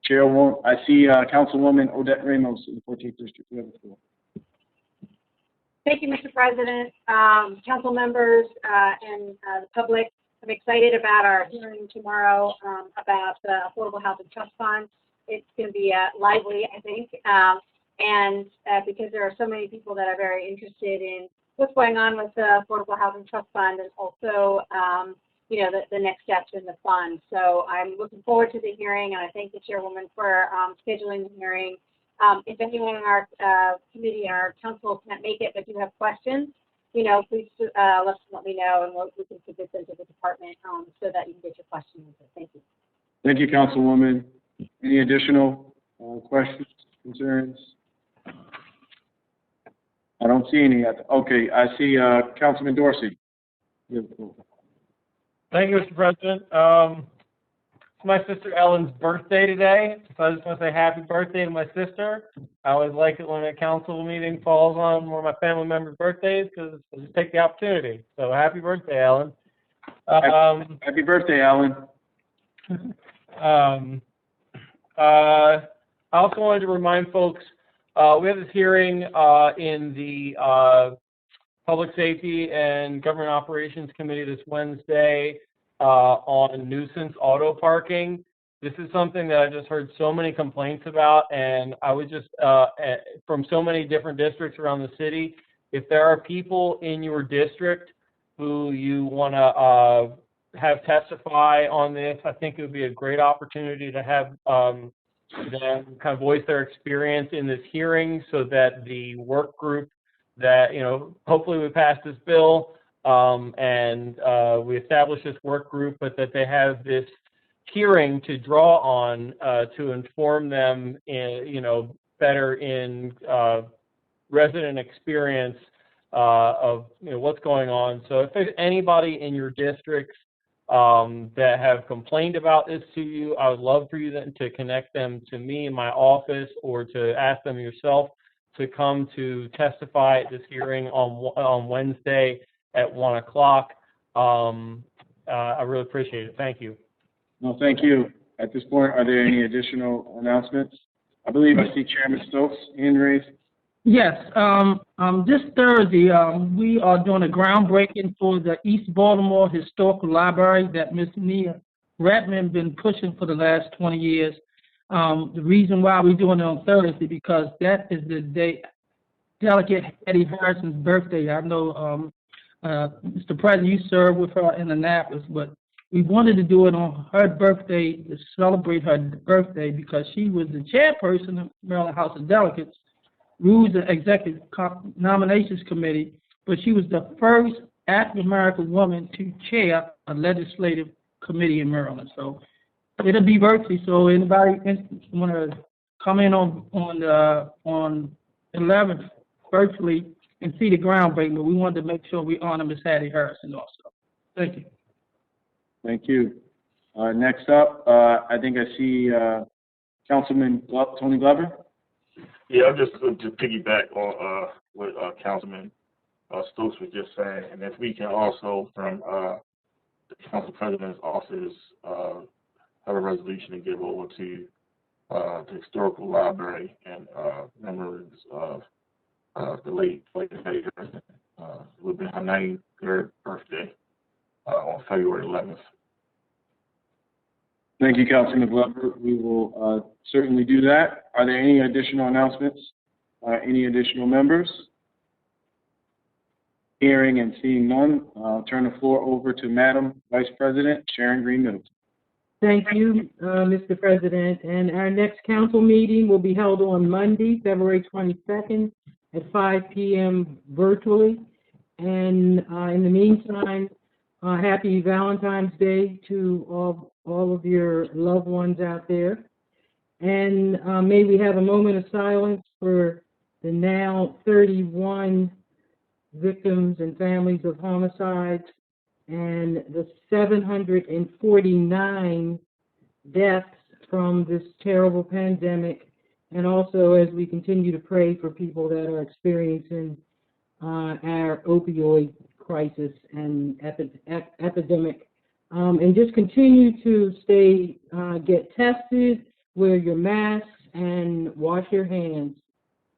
Councilwoman Odette Ramos in the 14th District. You have the floor. Thank you, Mr. President, council members, and the public. I'm excited about our hearing tomorrow about the Affordable Housing Trust Fund. It's going to be lively, I think, and because there are so many people that are very interested in what's going on with the Affordable Housing Trust Fund and also, the next steps in the fund. So I'm looking forward to the hearing, and I thank the chairwoman for scheduling the hearing. If anyone in our committee and our council can't make it but do have questions, please let me know, and we can submit them to the department so that you can get your question answered. Thank you. Thank you, Councilwoman. Any additional questions, concerns? I don't see any. Okay, I see Councilman Dorsey. You have the floor. Thank you, Mr. President. It's my sister Ellen's birthday today, so I just want to say happy birthday to my sister. I always like it when a council meeting falls on one of my family members' birthdays because I just take the opportunity. So happy birthday, Ellen. Happy birthday, Ellen. I also wanted to remind folks, we have this hearing in the Public Safety and Government Operations Committee this Wednesday on nuisance auto parking. This is something that I just heard so many complaints about, and I would just, from so many different districts around the city, if there are people in your district who you want to have testify on this, I think it would be a great opportunity to have them kind of voice their experience in this hearing so that the work group that, hopefully we pass this bill and we establish this work group, but that they have this hearing to draw on to inform them, better in resident experience of what's going on. So if there's anybody in your districts that have complained about this to you, I would love for you then to connect them to me in my office or to ask them yourself to come to testify at this hearing on Wednesday at 1 o'clock. I really appreciate it. Thank you. No, thank you. At this point, are there any additional announcements? I believe I see Chairman Stokes hand raised. Yes, this Thursday, we are doing a groundbreaking for the East Baltimore Historical Library that Ms. Nia Redmond been pushing for the last 20 years. The reason why we're doing it on Thursday, because that is the day Delegate Eddie Harrison's birthday. I know, Mr. President, you served with her in Annapolis, but we wanted to do it on her birthday to celebrate her birthday because she was the chairperson of Maryland House of Delegates, Rules and Executive Nominations Committee, but she was the first African-American woman to chair a legislative committee in Maryland. So it'll be virtually, so anybody want to come in on 11th virtually and see the groundbreaking, but we wanted to make sure we honor Ms. Hattie Harrison also. Thank you. Thank you. Next up, I think I see Councilman Tony Glover. Yeah, I'm just going to piggyback on what Councilman Stokes was just saying, and if we can also, from the Council President's office, have a resolution to give over to the Historical Library and memories of the late Hattie Harrison. It would be her 93rd birthday on February 11th. Thank you, Councilman Glover. We will certainly do that. Are there any additional announcements? Any additional members? Hearing and seeing none, I'll turn the floor over to Madam Vice President Sharon Green Middleton. Thank you, Mr. President. And our next council meeting will be held on Monday, February 22nd at 5 p.m. virtually. And in the meantime, happy Valentine's Day to all of your loved ones out there. And may we have a moment of silence for the now 31 victims and families of homicides and the 749 deaths from this terrible pandemic, and also as we continue to pray for people that are experiencing our opioid crisis and epidemic. And just continue to get tested, wear your masks, and wash your hands.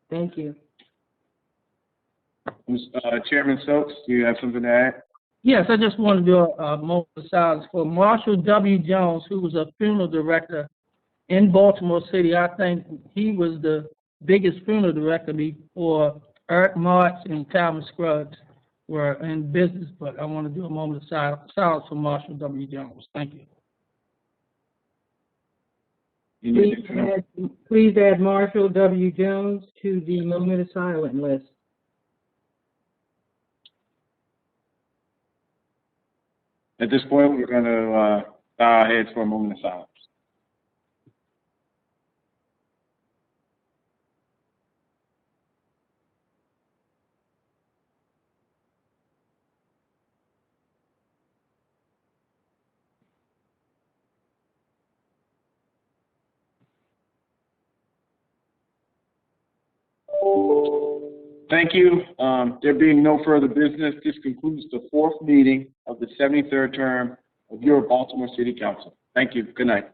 Thank you. Chairman Stokes, do you have something to add? Yes, I just want to do a moment of silence for Marshall W. Jones, who was a funeral director in Baltimore City. I think he was the biggest funeral director before Eric March and Calvin Scruggs were in business, but I want to do a moment of silence for Marshall W. Jones. Thank you. Please add Marshall W. Jones to the moment of silence list. At this point, we're going to bow our heads for a moment of silence. Thank you. There being no further business, this concludes the fourth meeting of the 73rd term of your Baltimore City Council. Thank you. Good night.